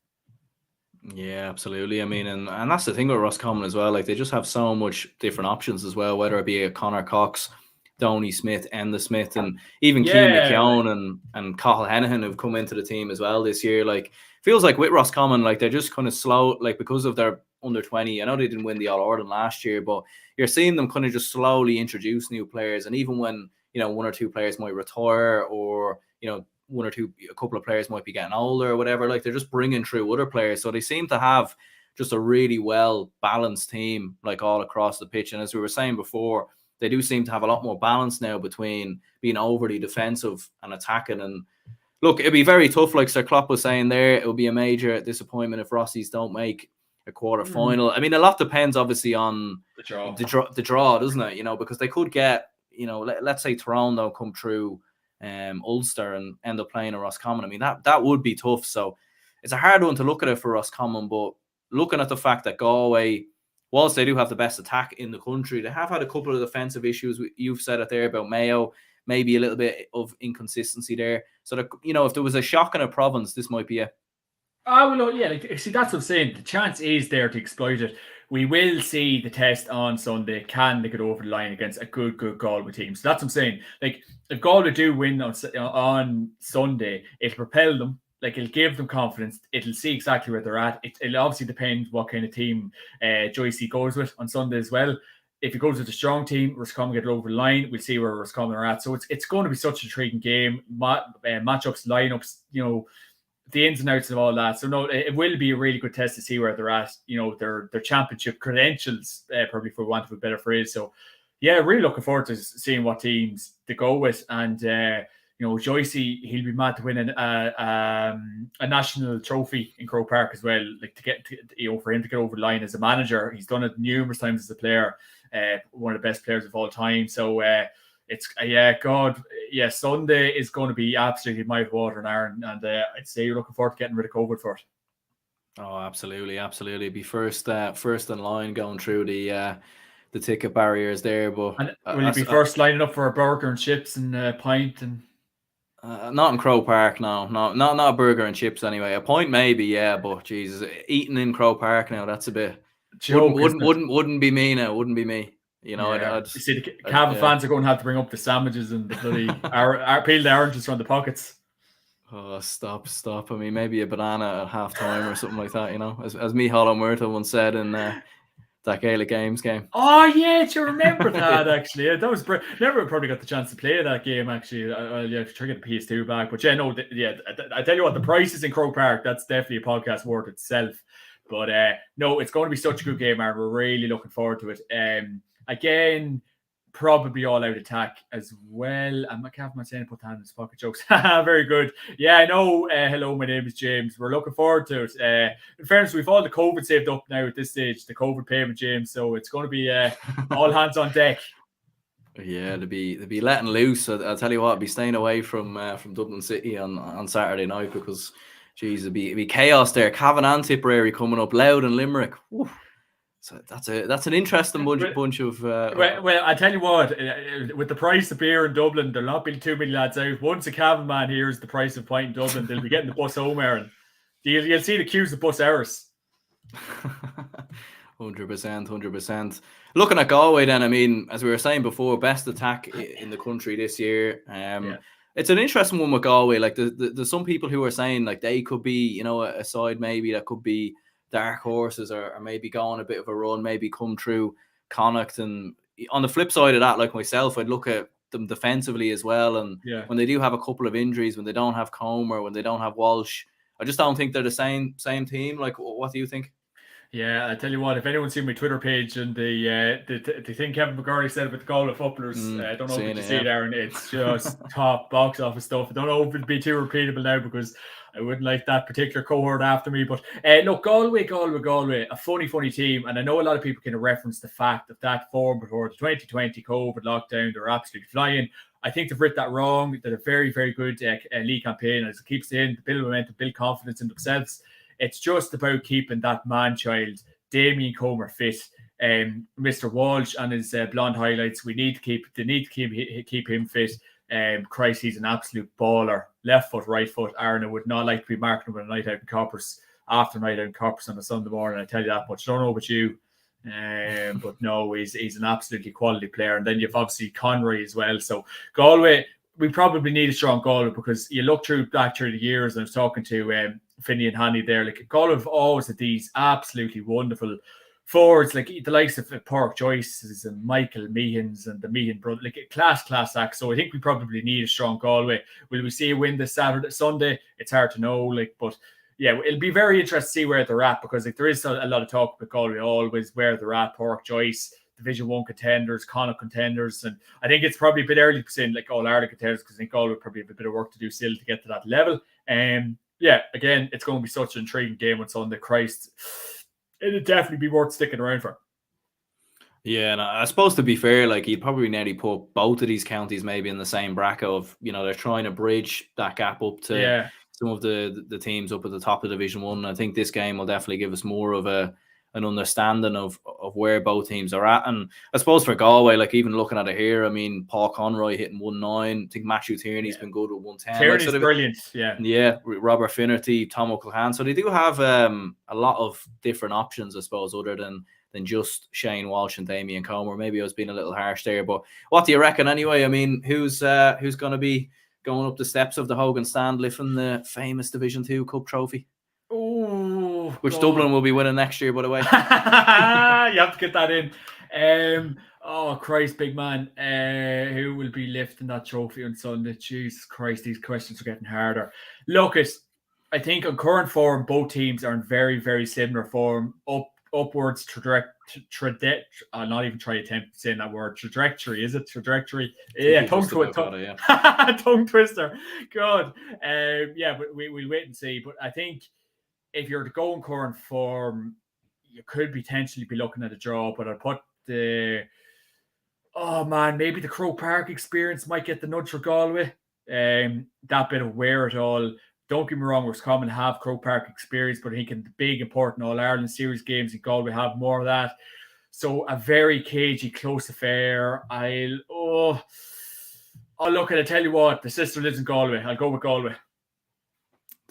Yeah, absolutely. I mean, and that's the thing with Roscommon as well. Like, they just have so much different options as well, whether it be a Connor Cox, Donny Smith, Enda Smith, and even Keane McKeown and Cathal Hennigan who've come into the team as well this year. Like, feels like with Roscommon, like, they're just kind of slow, like, because of their under 20. I know they didn't win the All-Ireland last year, but you're seeing them kind of just slowly introduce new players. And even when, one or two players might retire, or, a couple of players might be getting older or whatever, like, they're just bringing through other players. So they seem to have just a really well balanced team, like, all across the pitch. And as we were saying before, they do seem to have a lot more balance now between being overly defensive and attacking. And look, it'd be very tough, like Sir Klopp was saying there. It would be a major disappointment if Rossies don't make a quarter final. I mean, a lot depends obviously on the draw, doesn't it? Because they could get, let's say Tyrone don't come through Ulster and end up playing a Roscommon. I mean, that would be tough. So it's a hard one to look at it for Roscommon, but looking at the fact that Galway, whilst they do have the best attack in the country, they have had a couple of defensive issues. You've said it there about Mayo, maybe a little bit of inconsistency there. So that, if there was a shock in a province, this might be it. Well, yeah, see, that's what I'm saying. The chance is there to exploit it. We will see the test on Sunday. Can they get over the line against a good Galway team? So that's what I'm saying. Like, if Galway do win on Sunday, it'll propel them. Like, it'll give them confidence. It'll see exactly where they're at. It'll obviously depend what kind of team Joycey goes with on Sunday as well. If he goes with a strong team, Roscommon get over the line. We'll see where Roscommon are at. So it's going to be such an intriguing game. Matchups, lineups, the ins and outs of all that. So no, it will be a really good test to see where they're at. Their championship credentials, probably, for want of a better phrase. So yeah, really looking forward to seeing what teams they go with. And Joycey, he'll be mad to win a national trophy in Croke Park as well. Like, to get for him to get over the line as a manager, he's done it numerous times as a player. One of the best players of all time. So Sunday is going to be absolutely mouth watering, Aaron, and I'd say you're looking forward to getting rid of COVID for it. Oh, absolutely. Be first in line going through the ticket barriers there. But will you be first lining up for a burger and chips and a pint? And not in Croke Park, no, not a burger and chips anyway. A pint maybe, yeah, but Jesus, eating in Croke Park now, that's a bit joke, wouldn't be me now. Wouldn't be me. You see, the Cavan fans are going to have to bring up the sandwiches and the bloody peeled oranges from the pockets. Oh, stop. I mean, maybe a banana at half time or something like that, as Micheál O'Murta once said in that Gaelic Games game. Oh, yeah, do you remember that, actually? Yeah, that was never probably got the chance to play that game, actually. Try to get the PS2 back. But I tell you what, the prices in Croke Park, that's definitely a podcast worth itself. But no, it's going to be such a good game, Aaron. We're really looking forward to it. Again, probably all out attack as well. I'm not saying put that in his pocket jokes. Very good. Yeah, I know. Hello, my name is James. We're looking forward to it. In fairness, we've all the COVID saved up now at this stage, the COVID payment, James. So it's going to be all hands on deck. Yeah, to be letting loose. I'll tell you what, I'll be staying away from Dublin City on Saturday night, because, geez, it'd be chaos there. Cavan and Tipperary coming up, Louth and Limerick. Woo. So that's an interesting bunch of. Well, I tell you what, with the price of beer in Dublin, there'll not be too many lads out. Once a Cavan man hears the price of pint in Dublin, they'll be getting the bus home, Aaron. You'll see the queues of bus hours. 100%. Looking at Galway, then, I mean, as we were saying before, best attack in the country this year. It's an interesting one with Galway. Like, there's some people who are saying, like, they could be, a side maybe that could be dark horses, or maybe go on a bit of a run, maybe come through Connacht and on the flip side of that, like myself, I'd look at them defensively as well. And when they do have a couple of injuries, when they don't have Comer, when they don't have Walsh, I just don't think they're the same team. Like, what do you think? Yeah, I tell you what, if anyone's seen my Twitter page and the thing Kevin McGarry said about the Galway footballers, I don't know if you see it, Aaron. It's just top box office stuff. I don't know if it'd be too repeatable now because I wouldn't like that particular cohort after me. But look, Galway, a funny team. And I know a lot of people can reference the fact of that form before the 2020 COVID lockdown. They're absolutely flying. I think they've written that wrong. They're a very, very good league campaign. As it keeps in, build momentum, build confidence in themselves. It's just about keeping that man-child, Damien Comer, fit. Mr. Walsh and his blonde highlights, they need to keep him fit. Christ, he's an absolute baller. Left foot, right foot. Aaron, I would not like to be marking him with a night out in Coppers, after night out in Coppers on a Sunday morning. I tell you that much. Don't know about you. But no, he's an absolutely quality player. And then you've obviously Conroy as well. So Galway, we probably need a strong Galway because you look back through the years, and I was talking to Finney and Hanny there, like Galway have always had these absolutely wonderful forwards, like the likes of Park Joyce and Michael Meehan's and the Meehan brother, like class act. So I think we probably need a strong Galway. Will we see a win this Sunday? It's hard to know, but yeah, it'll be very interesting to see where they're at because there is a lot of talk about Galway always, where they're at. Park Joyce, Division 1 contenders, Connacht contenders, and I think it's probably a bit early to say like all Ireland contenders because I think Galway probably have a bit of work to do still to get to that level. Yeah, again, it's going to be such an intriguing game on Sunday. Christ, it'd definitely be worth sticking around for. Yeah, and I suppose to be fair, like you'd probably nearly put both of these counties maybe in the same bracket of, they're trying to bridge that gap up to some of the teams up at the top of Division 1. I think this game will definitely give us more of an understanding of where both teams are at. And I suppose for Galway, like even looking at it here, I mean, Paul Conroy hitting 1-9. I think Matthew Tierney's been good with 110. Tierney's brilliant, Yeah, Robert Finnerty, Tom O'Callaghan. So they do have a lot of different options, I suppose, other than just Shane Walsh and Damien Comer. Maybe I was being a little harsh there, but what do you reckon anyway? I mean, who's going to be going up the steps of the Hogan stand, lifting the famous Division 2 Cup trophy? Oh, which God. Dublin will be winning next year, by the way. You have to get that in. Oh, Christ, big man. Who will be lifting that trophy on Sunday? Jesus Christ, these questions are getting harder. Look, I think on current form, both teams are in very, very similar form. Upwards trajectory. I'll not even try to attempt saying that word. Trajectory, is it? Trajectory? Yeah, tongue twister. God. But we'll wait and see. But I think if you're going current form, you could potentially be looking at a draw, but I'll put maybe the Croke Park experience might get the nudge for Galway. That bit of wear it all. Don't get me wrong, Roscommon have Croke Park experience, but I think in the big, important All-Ireland Series games in Galway have more of that. So a very cagey, close affair. I'll look at it. Tell you what, the sister lives in Galway. I'll go with Galway.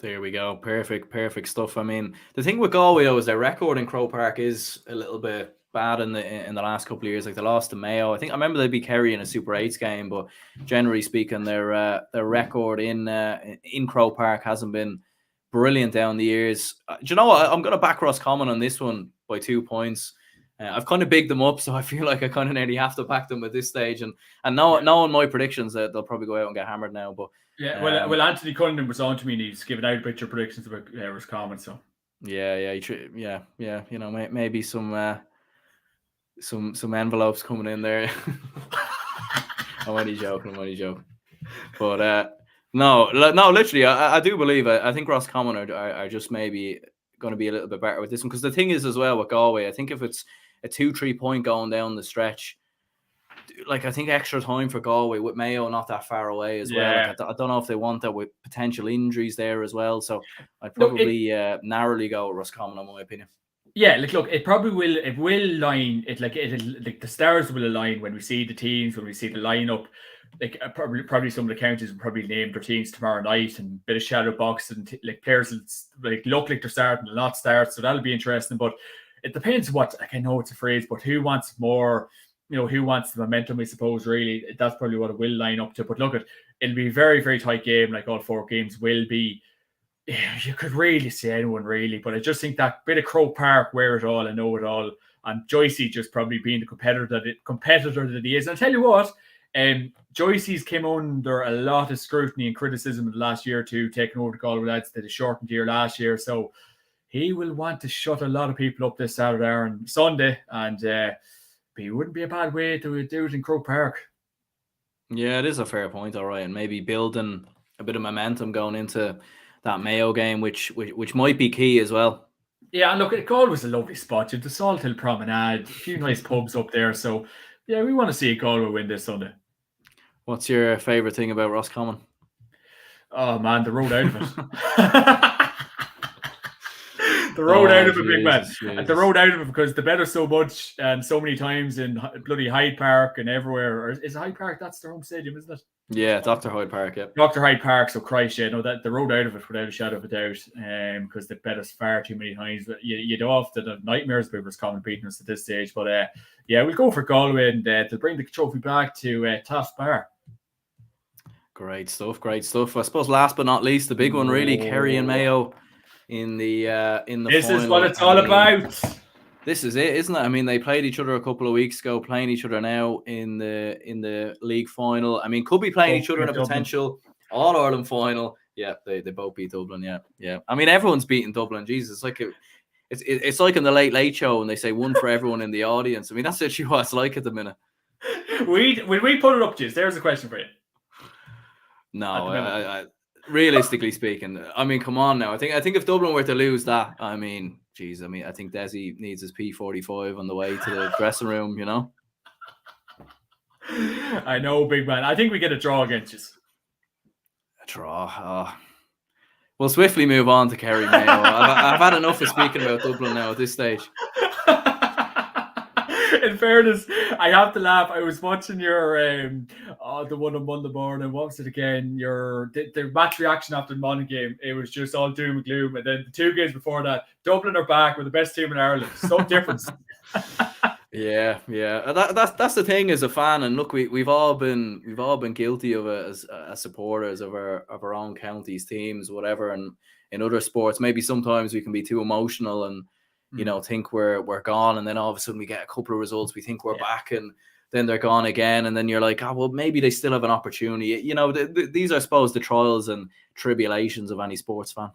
There we go. Perfect stuff. I mean, the thing with Galway though is their record in Croke Park is a little bit bad in the last couple of years. Like they lost to Mayo. I remember they beat Kerry in a Super 8s game, but generally speaking, their record in Croke Park hasn't been brilliant down the years. Do you know what? I'm going to back Roscommon on this one by 2 points. I've kind of bigged them up, so I feel like I kind of nearly have to back them at this stage. And knowing my predictions, they'll probably go out and get hammered now. But well, Anthony Cunningham was on to me, and he's given out about your predictions about Roscommon. So maybe some envelopes coming in there. I'm only joking. But no, literally, I do believe I think Roscommon are just maybe going to be a little bit better with this one, because the thing is as well with Galway, I think if it's a 2-3 point going down the stretch, like I think extra time for Galway with Mayo not that far away as well. Like, I don't know if they want that with potential injuries there as well. So I'd probably narrowly go with Roscommon, in my opinion. Yeah, look, it probably will. It will line it like the stars will align when we see the teams, when we see the lineup. Like probably some of the counties will probably name their teams tomorrow night, and a bit of shadow box, and like players will look like they're starting and not start. So that'll be interesting. But it depends what. Like I know it's a phrase, but who wants more? Who wants the momentum? I suppose really that's probably what it will line up to. But look, it'll be a very, very tight game. Like all 4 games will be. you could really say anyone really, but I just think that bit of Croke Park, wear it all and know it all, and Joycey just probably being the competitor that he is. And I'll tell you what, Joycey's came under a lot of scrutiny and criticism in the last year or two, taking over the Galway lads that a shortened year last year, so he will want to shut a lot of people up this Saturday and Sunday, and it wouldn't be a bad way to do it in Croke Park. Yeah, it is a fair point, all right, and maybe building a bit of momentum going into that Mayo game, which might be key as well. Yeah, and look, Galway's a lovely spot. You've the Salt Hill Promenade, a few nice pubs up there. So, yeah, we want to see Galway win this Sunday. What's your favourite thing about Roscommon? Oh, man, the road out of it. The road out of it, big man. Jesus. The road out of it, because the better so much and so many times in bloody Hyde Park and everywhere. Or is Hyde Park? That's their home stadium, isn't it? Yeah, Dr. Hyde Park, yeah. Dr. Hyde Park, so Christ, yeah, no, that the road out of it without a shadow of a doubt, because they've bet us far too many times. But you'd often have nightmares about Roscommon beating us at this stage. But yeah, we'll go for Galway, and they'll bring the trophy back to Taft Bar. Great stuff. I suppose last but not least, the big one really, Kerry and Mayo in the This final. Is what it's all about. This is it, isn't it? I mean, they played each other a couple of weeks ago, playing each other now in the league final. I mean, could be playing each other in a potential All-Ireland final. Yeah, they both beat Dublin. Yeah. I mean, everyone's beating Dublin. Jesus, it's like in the Late Show, and they say one for everyone in the audience. I mean, that's actually what it's like at the minute. Will we put it up to you? There's a question for you. No, realistically speaking, I mean, come on now. I think if Dublin were to lose that, I mean, geez, I think Desi needs his P45 on the way to the dressing room, you know? I know, big man. I think we get a draw against you. A draw? We'll swiftly move on to Kerry Mayo. I've had enough of speaking about Dublin now at this stage. In fairness, I have to laugh. I was watching your the one on Monday morning. What was it again? The match reaction after the Monday game. It was just all doom and gloom. And then the 2 games before that, Dublin are back with the best team in Ireland. So difference. Yeah. That's the thing as a fan. And look, we've all been guilty of it as supporters of our own counties, teams, whatever. And in other sports, maybe sometimes we can be too emotional and think we're gone, and then all of a sudden we get a couple of results, we think we're back, and then they're gone again, and then you're like, oh well, maybe they still have an opportunity. These are, I suppose, the trials and tribulations of any sports fan.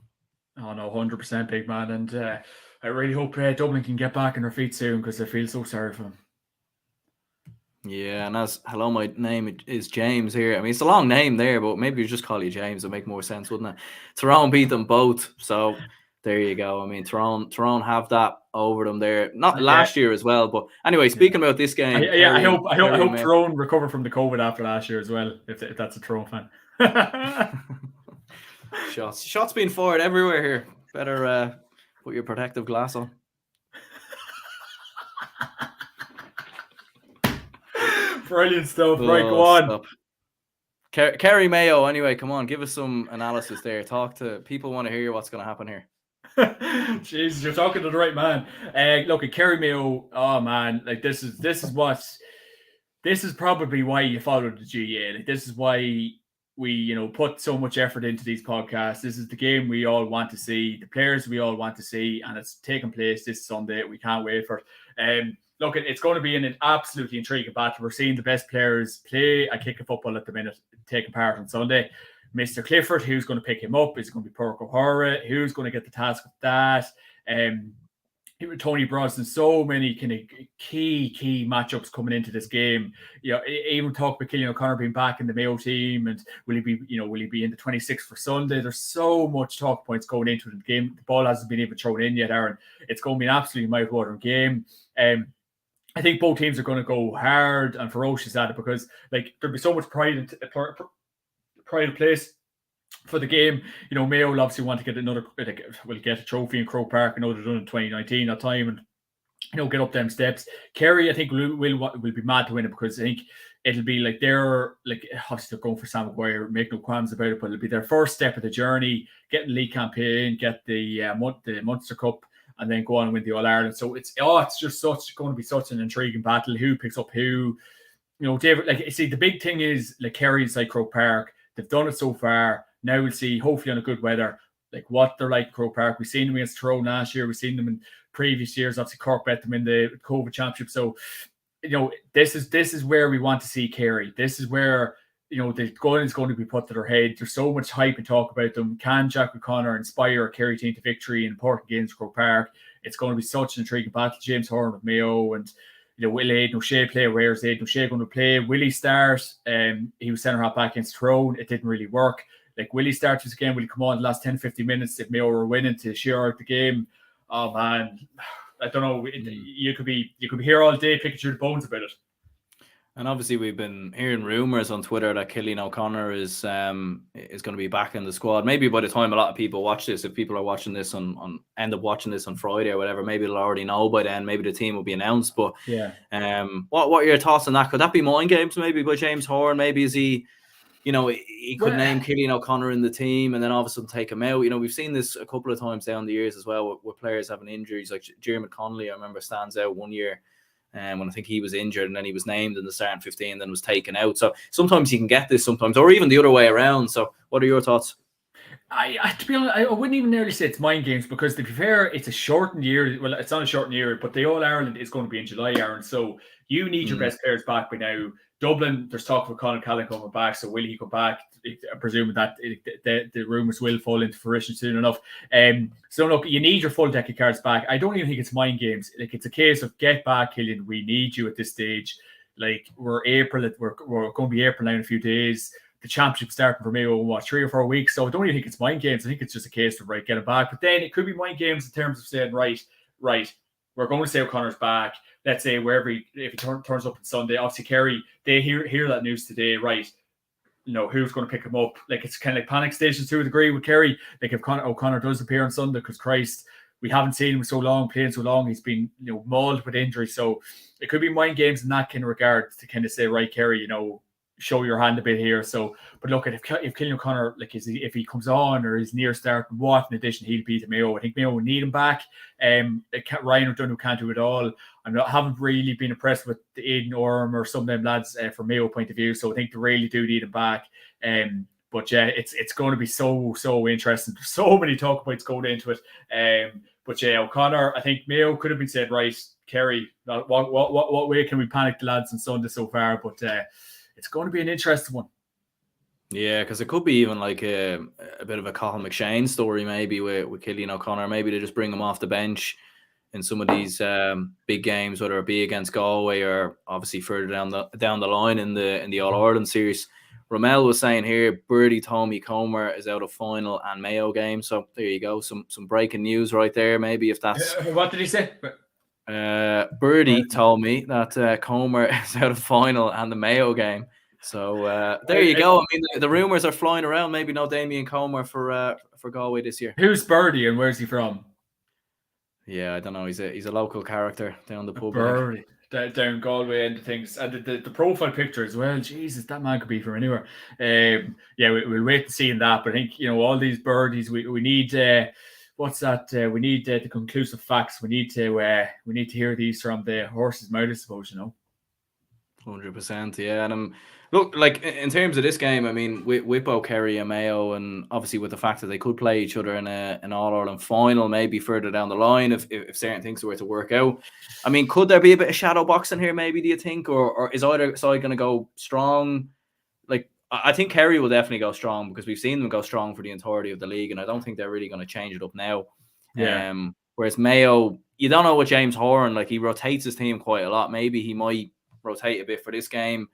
Oh no, 100%, big man, and I really hope Dublin can get back on their feet soon, because I feel so sorry for them. Yeah, and hello, my name is James here. I mean, it's a long name there, but maybe we just call you James. It'd make more sense, wouldn't it? Tyrone beat them both, so there you go. I mean, Tyrone have that over them there. Not last year as well, but anyway, speaking about this game. I hope Tyrone recover from the COVID after last year as well, if that's a Tyrone fan. Shots being fired everywhere here. Better put your protective glass on. Brilliant stuff. Right, go on. Kerry Mayo, anyway, come on, give us some analysis there. Talk to people, want to hear what's going to happen here. Jeez, you're talking to the right man. Look at Kerry Mayo. Oh man, like this is probably why you followed the GAA. Like, this is why we put so much effort into these podcasts. This is the game we all want to see, the players we all want to see, and it's taking place this Sunday. We can't wait for it. Look, it's going to be an absolutely intriguing battle. We're seeing the best players play a kick of football at the minute, taking part on Sunday. Mr. Clifford, who's going to pick him up? Is it going to be Pork O'Hara? Who's going to get the task of that? Tony Brosnan, so many kind of key matchups coming into this game. Even talk about Cillian O'Connor being back in the Mayo team, and will he be in the 26th for Sunday? There's so much talk points going into the game. The ball hasn't been even thrown in yet, Aaron. It's going to be an absolutely mouth-watering game. I think both teams are going to go hard and ferocious at it, because there'll be so much pride of place for the game. Mayo will obviously want to get get a trophy in Croke Park. I know they're done in 2019 at time, and get up them steps. Kerry, I think, will be mad to win it, because I think it'll be obviously they're going for Sam Maguire, make no qualms about it, but it'll be their first step of the journey, get the league campaign, get the Munster Cup, and then go on and win the All-Ireland. So it's just going to be such an intriguing battle. Who picks up who? David, the big thing is Kerry inside Croke Park. They've done it so far. Now we'll see, hopefully on a good weather, like what they're like Croke Park. We've seen them against Tyrone last year. We've seen them in previous years. Obviously, Cork bet them in the COVID Championship. So, this is where we want to see Kerry. This is where, the goal is going to be put to their head. There's so much hype and talk about them. Can Jack O'Connor inspire a Kerry team to victory in important games for Croke Park? It's going to be such an intriguing battle. James Horan with Mayo, and will Aidan O'Shea play? Where's Aidan O'Shea going to play? Will he start? He was centre half back against Tyrone. It didn't really work. Like, will he start this game? Will he come on the last 10-15 minutes if Mayo were winning to share out the game? Oh man, I don't know. You could be here all day picking through the bones about it. And obviously, we've been hearing rumours on Twitter that Cillian O'Connor is going to be back in the squad. Maybe by the time a lot of people watch this, if people are watching this end up watching this on Friday or whatever, maybe they'll already know by then. Maybe the team will be announced. But what are your thoughts on that? Could that be mind games maybe by James Horan? Maybe is he? He could name Cillian O'Connor in the team and then all of a sudden take him out. We've seen this a couple of times down the years as well with players having injuries. Like Jeremy Connolly, I remember, stands out one year when I think he was injured and then he was named in the starting 15 and then was taken out. So sometimes you can get this sometimes, or even the other way around. So what are your thoughts? To be honest, I wouldn't even nearly say it's mind games because, to be fair, it's a shortened year. Well, it's not a shortened year, but the All-Ireland is going to be in July, Aaron. So you need your best players back by now. Dublin, there's talk of Conor Callan coming back, so will he come back? I'm presuming that the rumours will fall into fruition soon enough. So look, you need your full deck of cards back. I don't even think it's mind games. Like, it's a case of get back, Cillian. We need you at this stage. Like, we're going to be April now in a few days. The championship starting for Mayo in 3 or 4 weeks. So I don't even think it's mind games. I think it's just a case of get it back. But then it could be mind games in terms of saying, right, we're going to say O'Connor's back. Let's say if he turns up on Sunday, obviously Kerry, they hear that news today, right? Who's going to pick him up? Like, it's kind of like panic stations to a degree with Kerry. Like, if O'Connor does appear on Sunday, because Christ, we haven't seen him playing so long. He's been mauled with injury. So it could be mind games in that kind of regard to kind of say, right, Kerry, show your hand a bit here. So, but look, if Cillian O'Connor, if he comes on or is near starting, what an addition he'll be to Mayo. I think Mayo will need him back. Ryan O'Donoghue can't do it all. Haven't really been impressed with the Aidan Orme or some of them lads from Mayo point of view. So I think they really do need him back. But yeah, it's going to be so interesting. There's so many talk points going into it. But yeah, O'Connor, I think Mayo could have been said, right, Kerry, what way can we panic the lads on Sunday so far? But it's going to be an interesting one. Yeah, because it could be even like a bit of a Colin McShane story maybe with Cillian O'Connor. Maybe they just bring him off the bench in some of these big games, whether it be against Galway or obviously further down the line in the All-Ireland series. Rommel was saying here, Birdie Tommy Comer is out of final and Mayo game. So there you go, some breaking news right there. Maybe if that's what did he say? Birdie told me that Comer is out of final and the Mayo game. So there you go. I mean, the rumours are flying around. Maybe no Damien Comer for Galway this year. Who's Birdie and where's he from? Yeah, I don't know. He's a local character down the pub. Birdie. Down Galway and things, and the profile picture as well. Jesus, that man could be from anywhere. We'll wait to see in that. But I think all these birdies, we need. What's that? We need the conclusive facts. We need to hear these from the horse's mouth, I suppose. 100%, yeah. And look, like in terms of this game, I mean, with both Kerry and Mayo, and obviously with the fact that they could play each other in an All-Ireland final, maybe further down the line if certain things were to work out. I mean, could there be a bit of shadow boxing here, maybe, do you think? Or is either side going to go strong? Like, I think Kerry will definitely go strong because we've seen them go strong for the entirety of the league, and I don't think they're really going to change it up now. Yeah. Whereas Mayo, you don't know with James Horan, like he rotates his team quite a lot. Maybe he might rotate a bit for this game.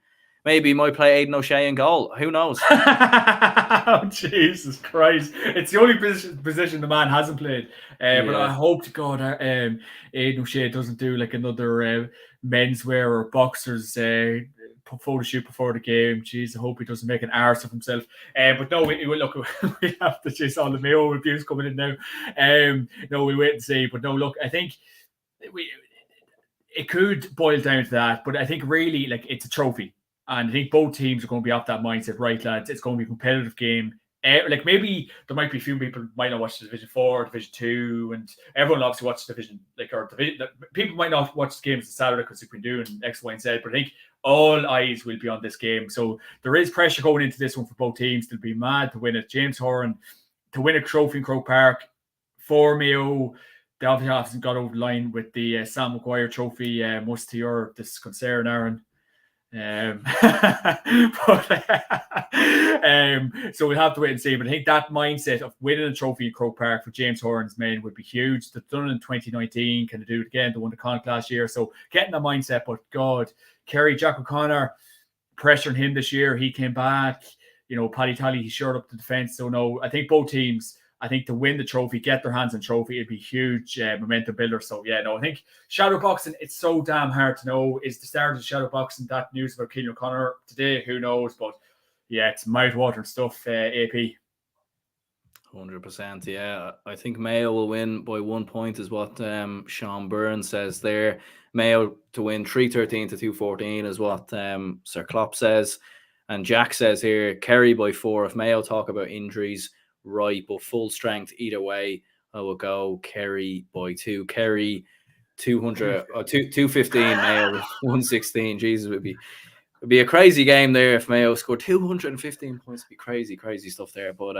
Maybe he might play Aidan O'Shea in goal. Who knows? Oh, Jesus Christ. It's the only position the man hasn't played. But I hope to God Aidan O'Shea doesn't do like another menswear or boxers photo shoot before the game. Jeez, I hope he doesn't make an arse of himself. But no, we have to chase all the Mayo reviews coming in now. No, we'll wait and see. But no, look, I think it could boil down to that. But I think really, like, it's a trophy. And I think both teams are going to be off that mindset, right, lads? It's going to be a competitive game. Like, maybe there might be a few people who might not watch Division 4, Division 2, and everyone obviously watches Division, people might not watch the games on Saturday because they've been doing X, Y, and Z, but I think all eyes will be on this game. So there is pressure going into this one for both teams. They'll be mad to win it. James Horan, to win a trophy in Croke Park for Mayo. They obviously haven't got over the line with the Sam Maguire trophy, much to your disconcern, Aaron. So we'll have to wait and see. But I think that mindset of winning a trophy in Croke Park for James Horan's men would be huge. They've done it in 2019. Can they do it again? They won the Connacht last year. So getting that mindset. But God, Kerry, Jack O'Connor, pressuring him this year. He came back. Paddy Tally, he shored up the defence. So no, I think both teams, to win the trophy, get their hands on trophy, it'd be huge momentum builder. So yeah, no, I think shadow boxing, it's so damn hard to know. Is the start of shadow boxing that news about Keelan O'Connor today? Who knows? But yeah, it's mouth-watering stuff, AP. 100%, yeah. I think Mayo will win by 1 point is what Sean Byrne says there. Mayo to win 3-13 to 2-14 is what Sir Klopp says. And Jack says here, Kerry by 4. If Mayo talk about injuries, right, but full strength either way, I will go Kerry by 2. Kerry 215, Mayo 116. Jesus, it'd be a crazy game there if Mayo scored 215 points. It'd be crazy stuff there. But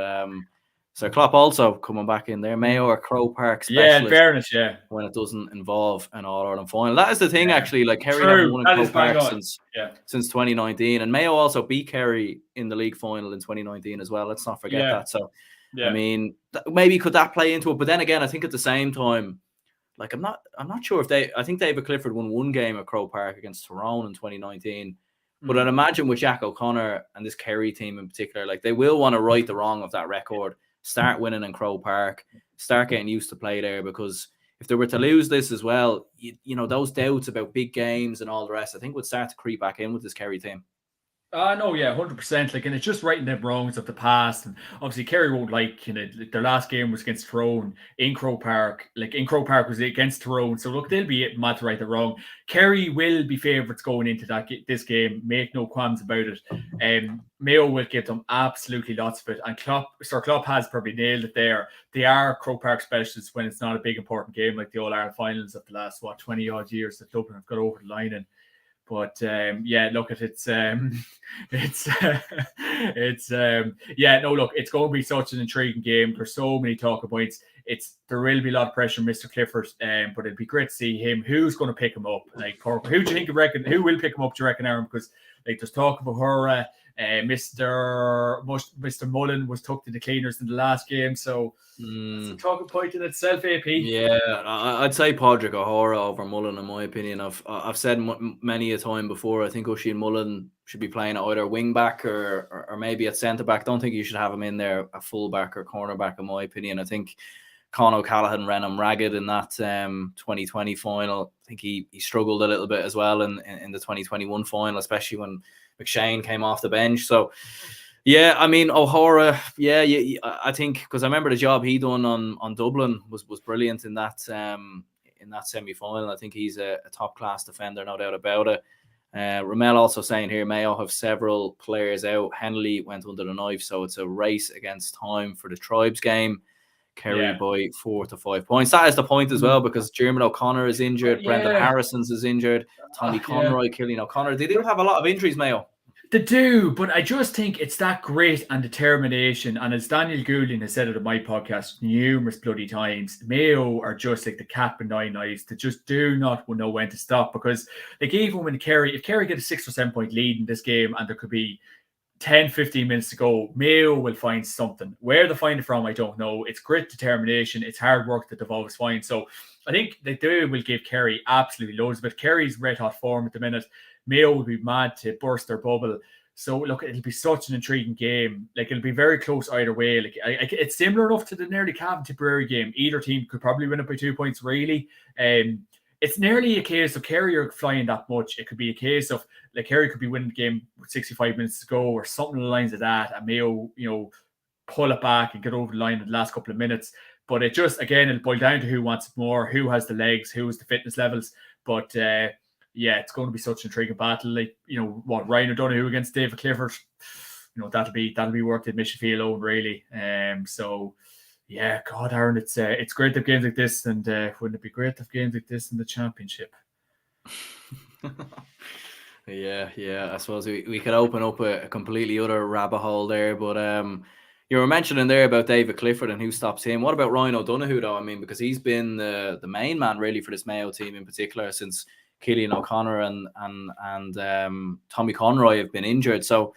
Sir Klopp also coming back in there. Mayo or Croke Park specialist. Yeah, in fairness, yeah. When it doesn't involve an All-Ireland final. That is the thing, actually. Like, Kerry True. haven't won in Croke Park since 2019. And Mayo also beat Kerry in the league final in 2019 as well. Let's not forget that. So, I mean, maybe could that play into it? But then again, I think at the same time, like, I'm not sure if I think David Clifford won one game at Croke Park against Tyrone in 2019. But I'd imagine with Jack O'Connor and this Kerry team in particular, like, they will want to right the wrong of that record, start winning in Croke Park, start getting used to play there, because if they were to lose this as well, you know, those doubts about big games and all the rest, I think would start to creep back in with this Kerry team. No, yeah, 100%. Like, and it's just righting them wrongs of the past. And obviously, Kerry won't like, their last game was against Tyrone in Croke Park. Like, in Croke Park was against Tyrone. So, look, they'll be mad to right the wrong. Kerry will be favourites going into this game. Make no qualms about it. Mayo will give them absolutely lots of it. And Sir Klopp has probably nailed it there. They are Croke Park specialists when it's not a big, important game like the All-Ireland finals of the last, 20-odd years that Dublin have got over the line in. But yeah, look at it's yeah, no, look, it's going to be such an intriguing game. There's so many talking points. There will be a lot of pressure on Mr. Clifford, but it'd be great to see him. Who's going to pick him up? Like, who do you think who will pick him up? Do you reckon, Aaron? Because like, there's talk about her. Mr. Mullen was took to the cleaners in the last game, so it's a talking point in itself, AP. Yeah, I'd say Padraig O'Hara over Mullen, in my opinion. I've said many a time before, I think Oisin Mullen should be playing at either wing back or maybe at centre back. Don't think you should have him in there at full back or corner back, in my opinion. I think Con O'Callaghan ran him ragged in that 2020 final. I think he struggled a little bit as well in the 2021 final, especially when McShane came off the bench. So, yeah, I mean, O'Hara, yeah, I think, because I remember the job he done on Dublin was brilliant in that semi-final. I think he's a top-class defender, no doubt about it. Ramel also saying here, Mayo have several players out. Henley went under the knife, so it's a race against time for the Tribes game. Kerry by 4 to 5 points. That is the point as well, because Jeremy O'Connor is injured, Brendan Harrison's is injured, Tommy Conroy, Killian O'Connor. They do have a lot of injuries, Mayo. They do, but I just think it's that grit and determination. And as Daniel Goulding has said it on my podcast numerous bloody times, Mayo are just like the cat with 9 lives. They just do not know when to stop, because they gave them if Kerry get a 6 or 7 point lead in this game and there could be 10-15 minutes to go, Mayo will find something. Where they find it from, I don't know. It's grit, determination, it's hard work that they've always find. So I think that they will give Kerry absolutely loads of it. Kerry's red hot form at the minute. Mayo will be mad to burst their bubble. So look, it'll be such an intriguing game. Like, it'll be very close either way. Like, it's similar enough to the nearly Cavan Tipperary game. Either team could probably win it by 2 points, really. It's nearly a case of Kerry are flying that much. It could be a case of, like, Kerry could be winning the game with 65 minutes to go or something along the lines of that, and Mayo, pull it back and get over the line in the last couple of minutes. But it just, again, it'll boil down to who wants it more, who has the legs, who has the fitness levels. But yeah, it's going to be such an intriguing battle. Like, Ryan O'Donoghue against David Clifford, that'll be worth the admission fee alone, really. So yeah, God, Aaron, it's great to have games like this, and wouldn't it be great to have games like this in the championship? Yeah. I suppose we could open up a completely other rabbit hole there, but You were mentioning there about David Clifford and who stops him. What about Ryan O'Donoghue, though? I mean, because he's been the main man really for this Mayo team in particular since Cillian O'Connor and Tommy Conroy have been injured. So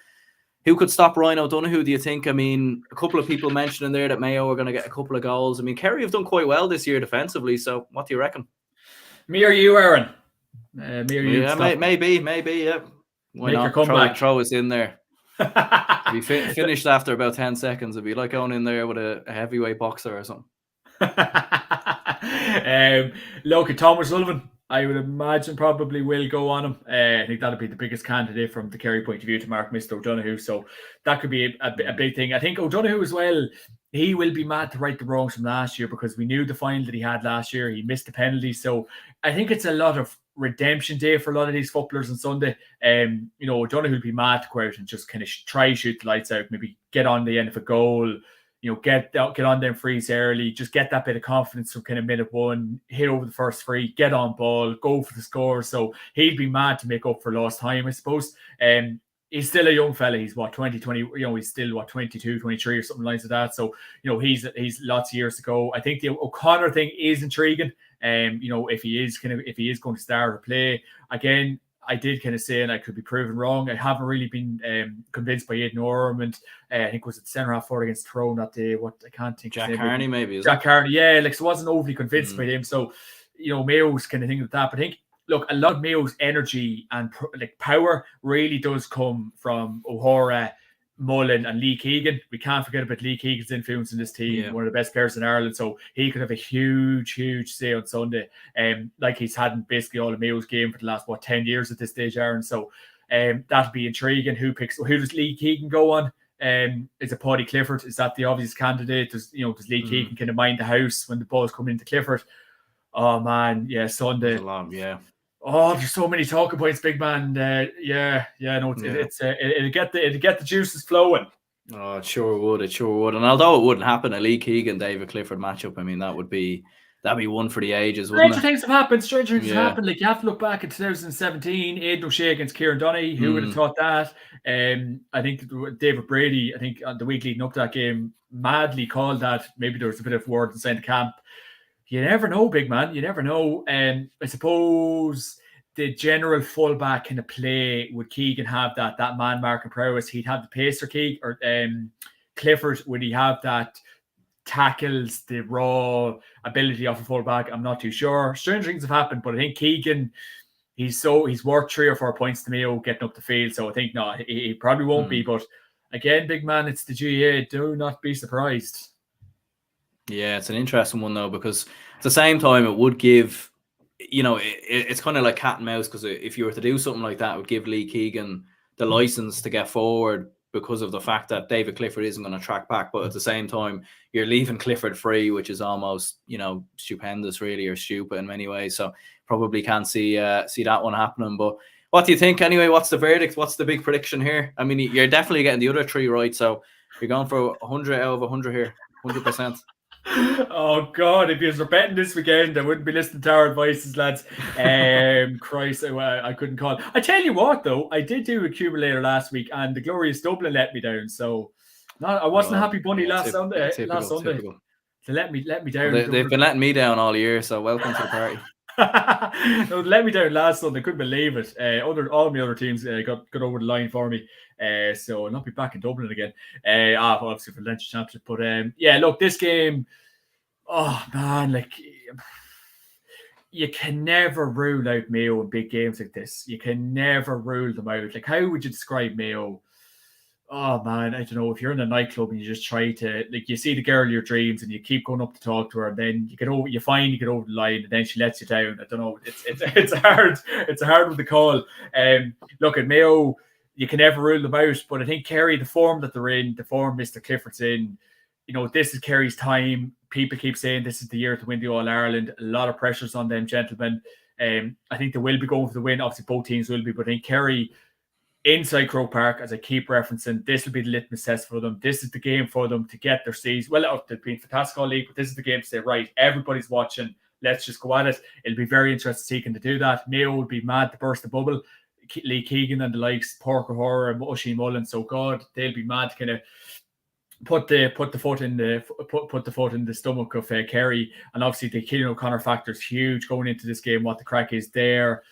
who could stop Ryan O'Donoghue, do you think? I mean, a couple of people mentioning there that Mayo are going to get a couple of goals. I mean, Kerry have done quite well this year defensively. So what do you reckon? Me or you, Aaron? Me or you? Yeah, maybe, yeah. Why Make not? your comeback. Throw us in there. We finished after about 10 seconds. It'd be like going in there with a heavyweight boxer or something. Look, Thomas Sullivan, I would imagine probably will go on him. I think that'll be the biggest candidate from the Kerry point of view to mark Mr. O'Donoghue. So that could be a big thing. I think O'Donoghue as well, he will be mad to right the wrongs from last year because we knew the final that he had last year. He missed the penalty. So I think it's a lot of redemption day for a lot of these footballers on Sunday. O'Donoghue will be mad to go out and just kind of try shoot the lights out, maybe get on the end of a goal, get on them frees early, just get that bit of confidence from kind of minute one, hit over the first free, get on ball, go for the score. So he'd be mad to make up for lost time, I suppose. He's still a young fella. He's 20, he's still 22, 23 or something like that. So, he's lots of years to go. I think the O'Connor thing is intriguing. If he is going to start or play again, I did kind of say, and I could be proven wrong. I haven't really been convinced by Aidan Ormond. I think it was at centre half forward against Tyrone that day. I can't think. Jack Carney, maybe. Jack Carney, yeah. So I wasn't overly convinced by him. So, Mayo's kind of thing with that. But I think, look, a lot of Mayo's energy and power really does come from O'Hara, Mullen and Lee Keegan. We can't forget about Lee Keegan's influence in this team. Yeah. One of the best players in Ireland. So he could have a huge say on Sunday. Like he's had in basically all of Mayo's game for the last 10 years at this stage, Aaron. So that'd be intriguing. Who does Lee Keegan go on? Is it Paddy Clifford? Is that the obvious candidate? Does Lee Keegan kind of mind the house when the ball's coming into Clifford? Oh man, yeah, Sunday. Yeah. Oh, there's so many talking points, big man. It'll get the juices flowing. Oh, it sure would. And although it wouldn't happen, a Lee Keegan David Clifford matchup, I mean, that'd be one for the ages, wouldn't it? Stranger things have happened. Like, you have to look back at 2017, Aidan O'Shea against Kieran Donaghy. Who would have thought that? I think David Brady, on the week leading up to that game, madly called that. Maybe there was a bit of word inside the camp. You never know, big man. You never know. I suppose the general fullback kind of play, would Keegan have that man marking prowess? He'd have the pacer Clifford, would he have that tackles, the raw ability of a fullback? I'm not too sure. Strange things have happened, but I think Keegan, he's worth 3 or 4 points to Mayo getting up the field. So I think he probably won't be. But again, big man, it's the GAA. Do not be surprised. Yeah, it's an interesting one though, because at the same time it would give, it's kind of like cat and mouse, because if you were to do something like that, it would give Lee Keegan the license to get forward because of the fact that David Clifford isn't going to track back. But at the same time, you're leaving Clifford free, which is almost, stupendous really, or stupid in many ways. So probably can't see that one happening. But what do you think anyway? What's the verdict? What's the big prediction here? I mean, you're definitely getting the other 3 right. So you're going for 100 out of 100 here, 100%. Oh God, if you were betting this weekend, I wouldn't be listening to our advices, lads. Christ, I couldn't call. I tell you what though, I did do accumulator last week and the glorious Dublin let me down. So I wasn't a happy bunny last Sunday. Typical. They let me down. They've been letting me down all year, so welcome to the party. No, they let me down last Sunday. Couldn't believe it. All my other teams got over the line for me. So I'll not be back in Dublin again. Obviously for the Lynch Championship. But look, this game, oh man, like, you can never rule out Mayo in big games like this. You can never rule them out. Like, how would you describe Mayo? Oh man, I don't know. If you're in a nightclub and you just try to, like, you see the girl of your dreams and you keep going up to talk to her, and then you get over the line, and then she lets you down. I don't know. It's hard. It's a hard one to call. Look, at Mayo, you can never rule them out. But I think Kerry, the form that they're in, the form Mr. Clifford's in, this is Kerry's time. People keep saying this is the year to win the All-Ireland. A lot of pressures on them, gentlemen. I think they will be going for the win. Obviously, both teams will be. But I think Kerry, inside Croke Park, as I keep referencing, this will be the litmus test for them. This is the game for them to get their season. Well, they've been fantastic all league, but this is the game to say, right, everybody's watching. Let's just go at it. It'll be very interesting to see can they do that. Mayo will be mad to burst the bubble. Lee Keegan and the likes, Pork O'Hara and Oisin Mullen. So God, they'll be mad to kind of put the foot in the stomach of Kerry, and obviously the Cillian O'Connor factor is huge going into this game. What the crack is there?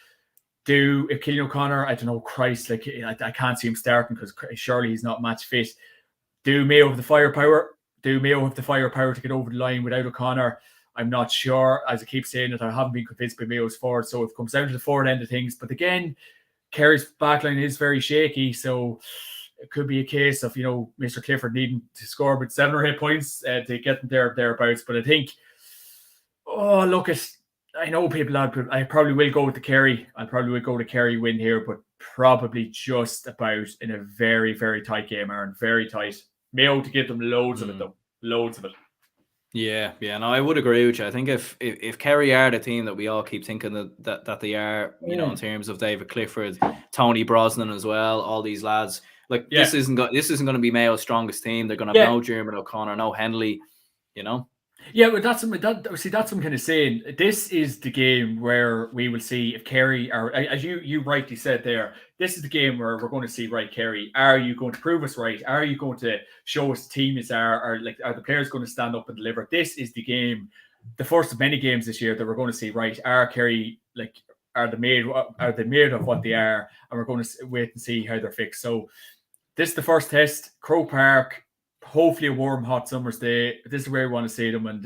If Cillian O'Connor, I don't know, Christ, like I can't see him starting because surely he's not match fit. Do Mayo have the firepower? Do Mayo have the firepower to get over the line without O'Connor? I'm not sure. As I keep saying it, I haven't been convinced by Mayo's forward. So it comes down to the forward end of things. But again, Kerry's backline is very shaky, so it could be a case of, Mr. Clifford needing to score about 7 or 8 points to get them thereabouts. But I think, I know people, I probably will go with the Kerry. I probably will go to Kerry win here, but probably just about in a very, very tight game, Aaron. Very tight. Mayo to give them loads of it, though. Loads of it. Yeah, no, I would agree with you. I think if Kerry are the team that we all keep thinking that they are, in terms of David Clifford, Tony Brosnan as well, all these lads, this isn't going to be Mayo's strongest team. They're going to have no Jeremy O'Connor, no Henley, Yeah, but that's what I'm kind of saying. This is the game where we will see if Kerry are, as you rightly said there, this is the game where we're going to see, right, Kerry, are you going to prove us right? Are you going to show us the team is are the players going to stand up and deliver? This is the game, the first of many games this year that we're going to see, right, are Kerry, are they made of what they are? And we're going to wait and see how they're fixed. So this is the first test, Croke Park. Hopefully a warm, hot summer's day. This is where we want to see them, and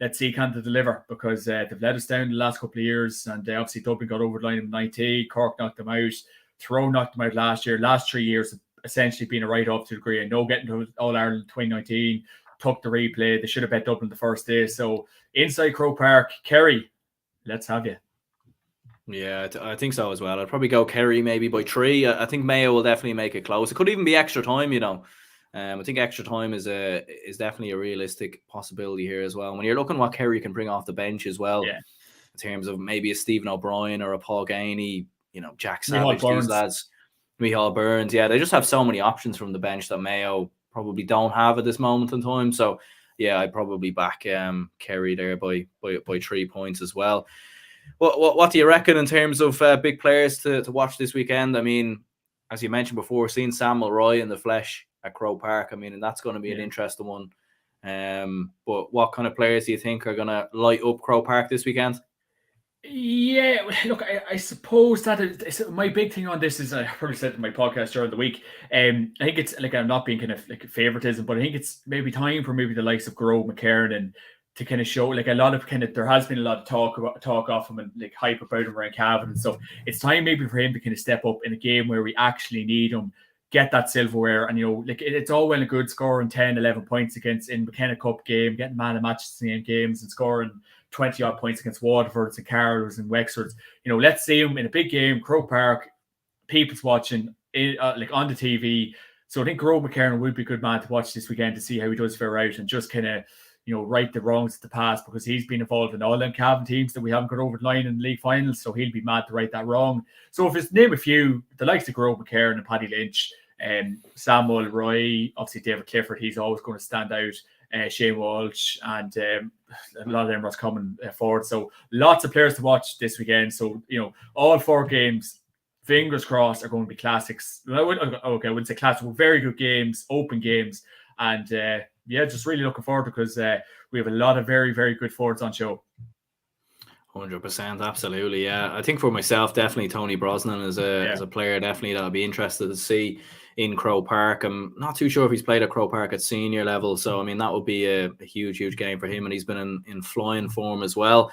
let's see can they deliver, because they've let us down the last couple of years, and obviously Dublin got over the line in 90, Cork knocked them out, Tyrone knocked them out last year. Last 3 years have essentially been a write-off to a degree, and no getting to All-Ireland 2019, took the replay. They should have bet Dublin the first day. So inside Croke Park, Kerry, let's have you. Yeah, I think so as well. I'd probably go Kerry maybe by 3. I think Mayo will definitely make it close. It could even be extra time, I think extra time is definitely a realistic possibility here as well. When you're looking what Kerry can bring off the bench as well, in terms of maybe a Stephen O'Brien or a Paul Gainey, Jack Savage, these lads, Micheál Burns, they just have so many options from the bench that Mayo probably don't have at this moment in time. So I'd probably back Kerry there by 3 points as well. What do you reckon in terms of big players to watch this weekend? I mean, as you mentioned before, seeing Sam Mulroy in the flesh at Croke Park, and that's going to be an interesting one. But what kind of players do you think are going to light up Croke Park this weekend? Yeah, look, I suppose that is my big thing on this. Is I probably said in my podcast during the week. I think it's I'm not being kind of favoritism, but I think it's maybe time for the likes of Grove McKernan to kind of show a lot of there has been a lot of talk off him and hype about him around Cavan and stuff. It's time maybe for him to kind of step up in a game where we actually need him, get that silverware, and it's all well and good scoring 10, 11 points in McKenna Cup game, getting man of matches in games and scoring 20 odd points against Waterfords and Carroll's and Wexfords. Let's see him in a big game, Croke Park, people's watching on the TV. So I think Grove McKernan would be a good man to watch this weekend to see how he does fare out and just kind of right the wrongs of the past, because he's been involved in all them Cavan teams that we haven't got over the line in the league finals, so he'll be mad to right that wrong. So if it's name a few, the likes of Grove McKernan and Paddy Lynch, Sam Mulroy, obviously David Clifford, he's always going to stand out, Shane Walsh, and a lot of them Roscommon forward. So lots of players to watch this weekend. So all 4 games, fingers crossed, are going to be classics. I wouldn't say classics, but very good games, open games, and just really looking forward, because we have a lot of very, very good forwards on show. 100%, absolutely. Yeah, I think for myself, definitely Tony Brosnan is a player definitely that I'd be interested to see in Croke Park. I'm not too sure if he's played at Croke Park at senior level, so that would be a huge game for him, and he's been in flying form as well.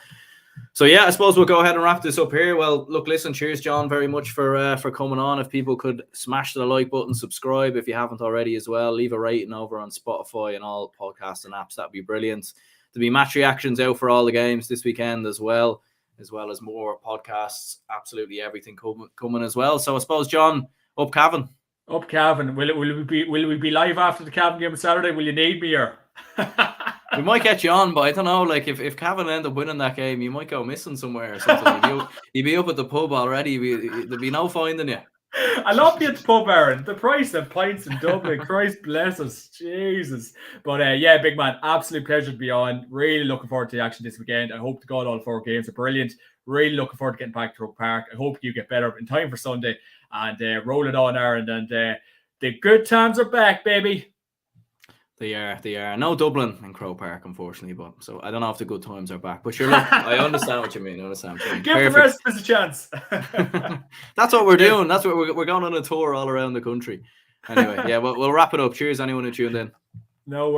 So I suppose we'll go ahead and wrap this up here. Well, look, listen, cheers, John, very much for coming on. If people could smash the like button, subscribe if you haven't already as well, leave a rating over on Spotify and all podcasts and apps, that'd be brilliant. There'll be match reactions out for all the games this weekend as well as more podcasts, absolutely everything coming as well. So I suppose, John, up Cavan. Up Cavan. Will we be live after the Cavan game on Saturday? Will you need me here? We might get you on, but I don't know. If Cavan end up winning that game, you might go missing somewhere or something. You'd be up at the pub already. There'd be no finding you. I'll not be at the pub, Aaron. The price of pints in Dublin, Christ bless us, Jesus. But big man, absolute pleasure to be on. Really looking forward to the action this weekend. I hope to God all 4 games are brilliant. Really looking forward to getting back to Croke Park. I hope you get better in time for Sunday, and roll it on, Aaron. And the good times are back, baby. They are. No Dublin and Croke Park, unfortunately, but so I don't know if the good times are back. But sure, look, I understand what you mean. Give the rest of us a chance. That's what we're doing. That's what we're going on a tour all around the country. Anyway, yeah, we'll wrap it up. Cheers, anyone who tuned in. No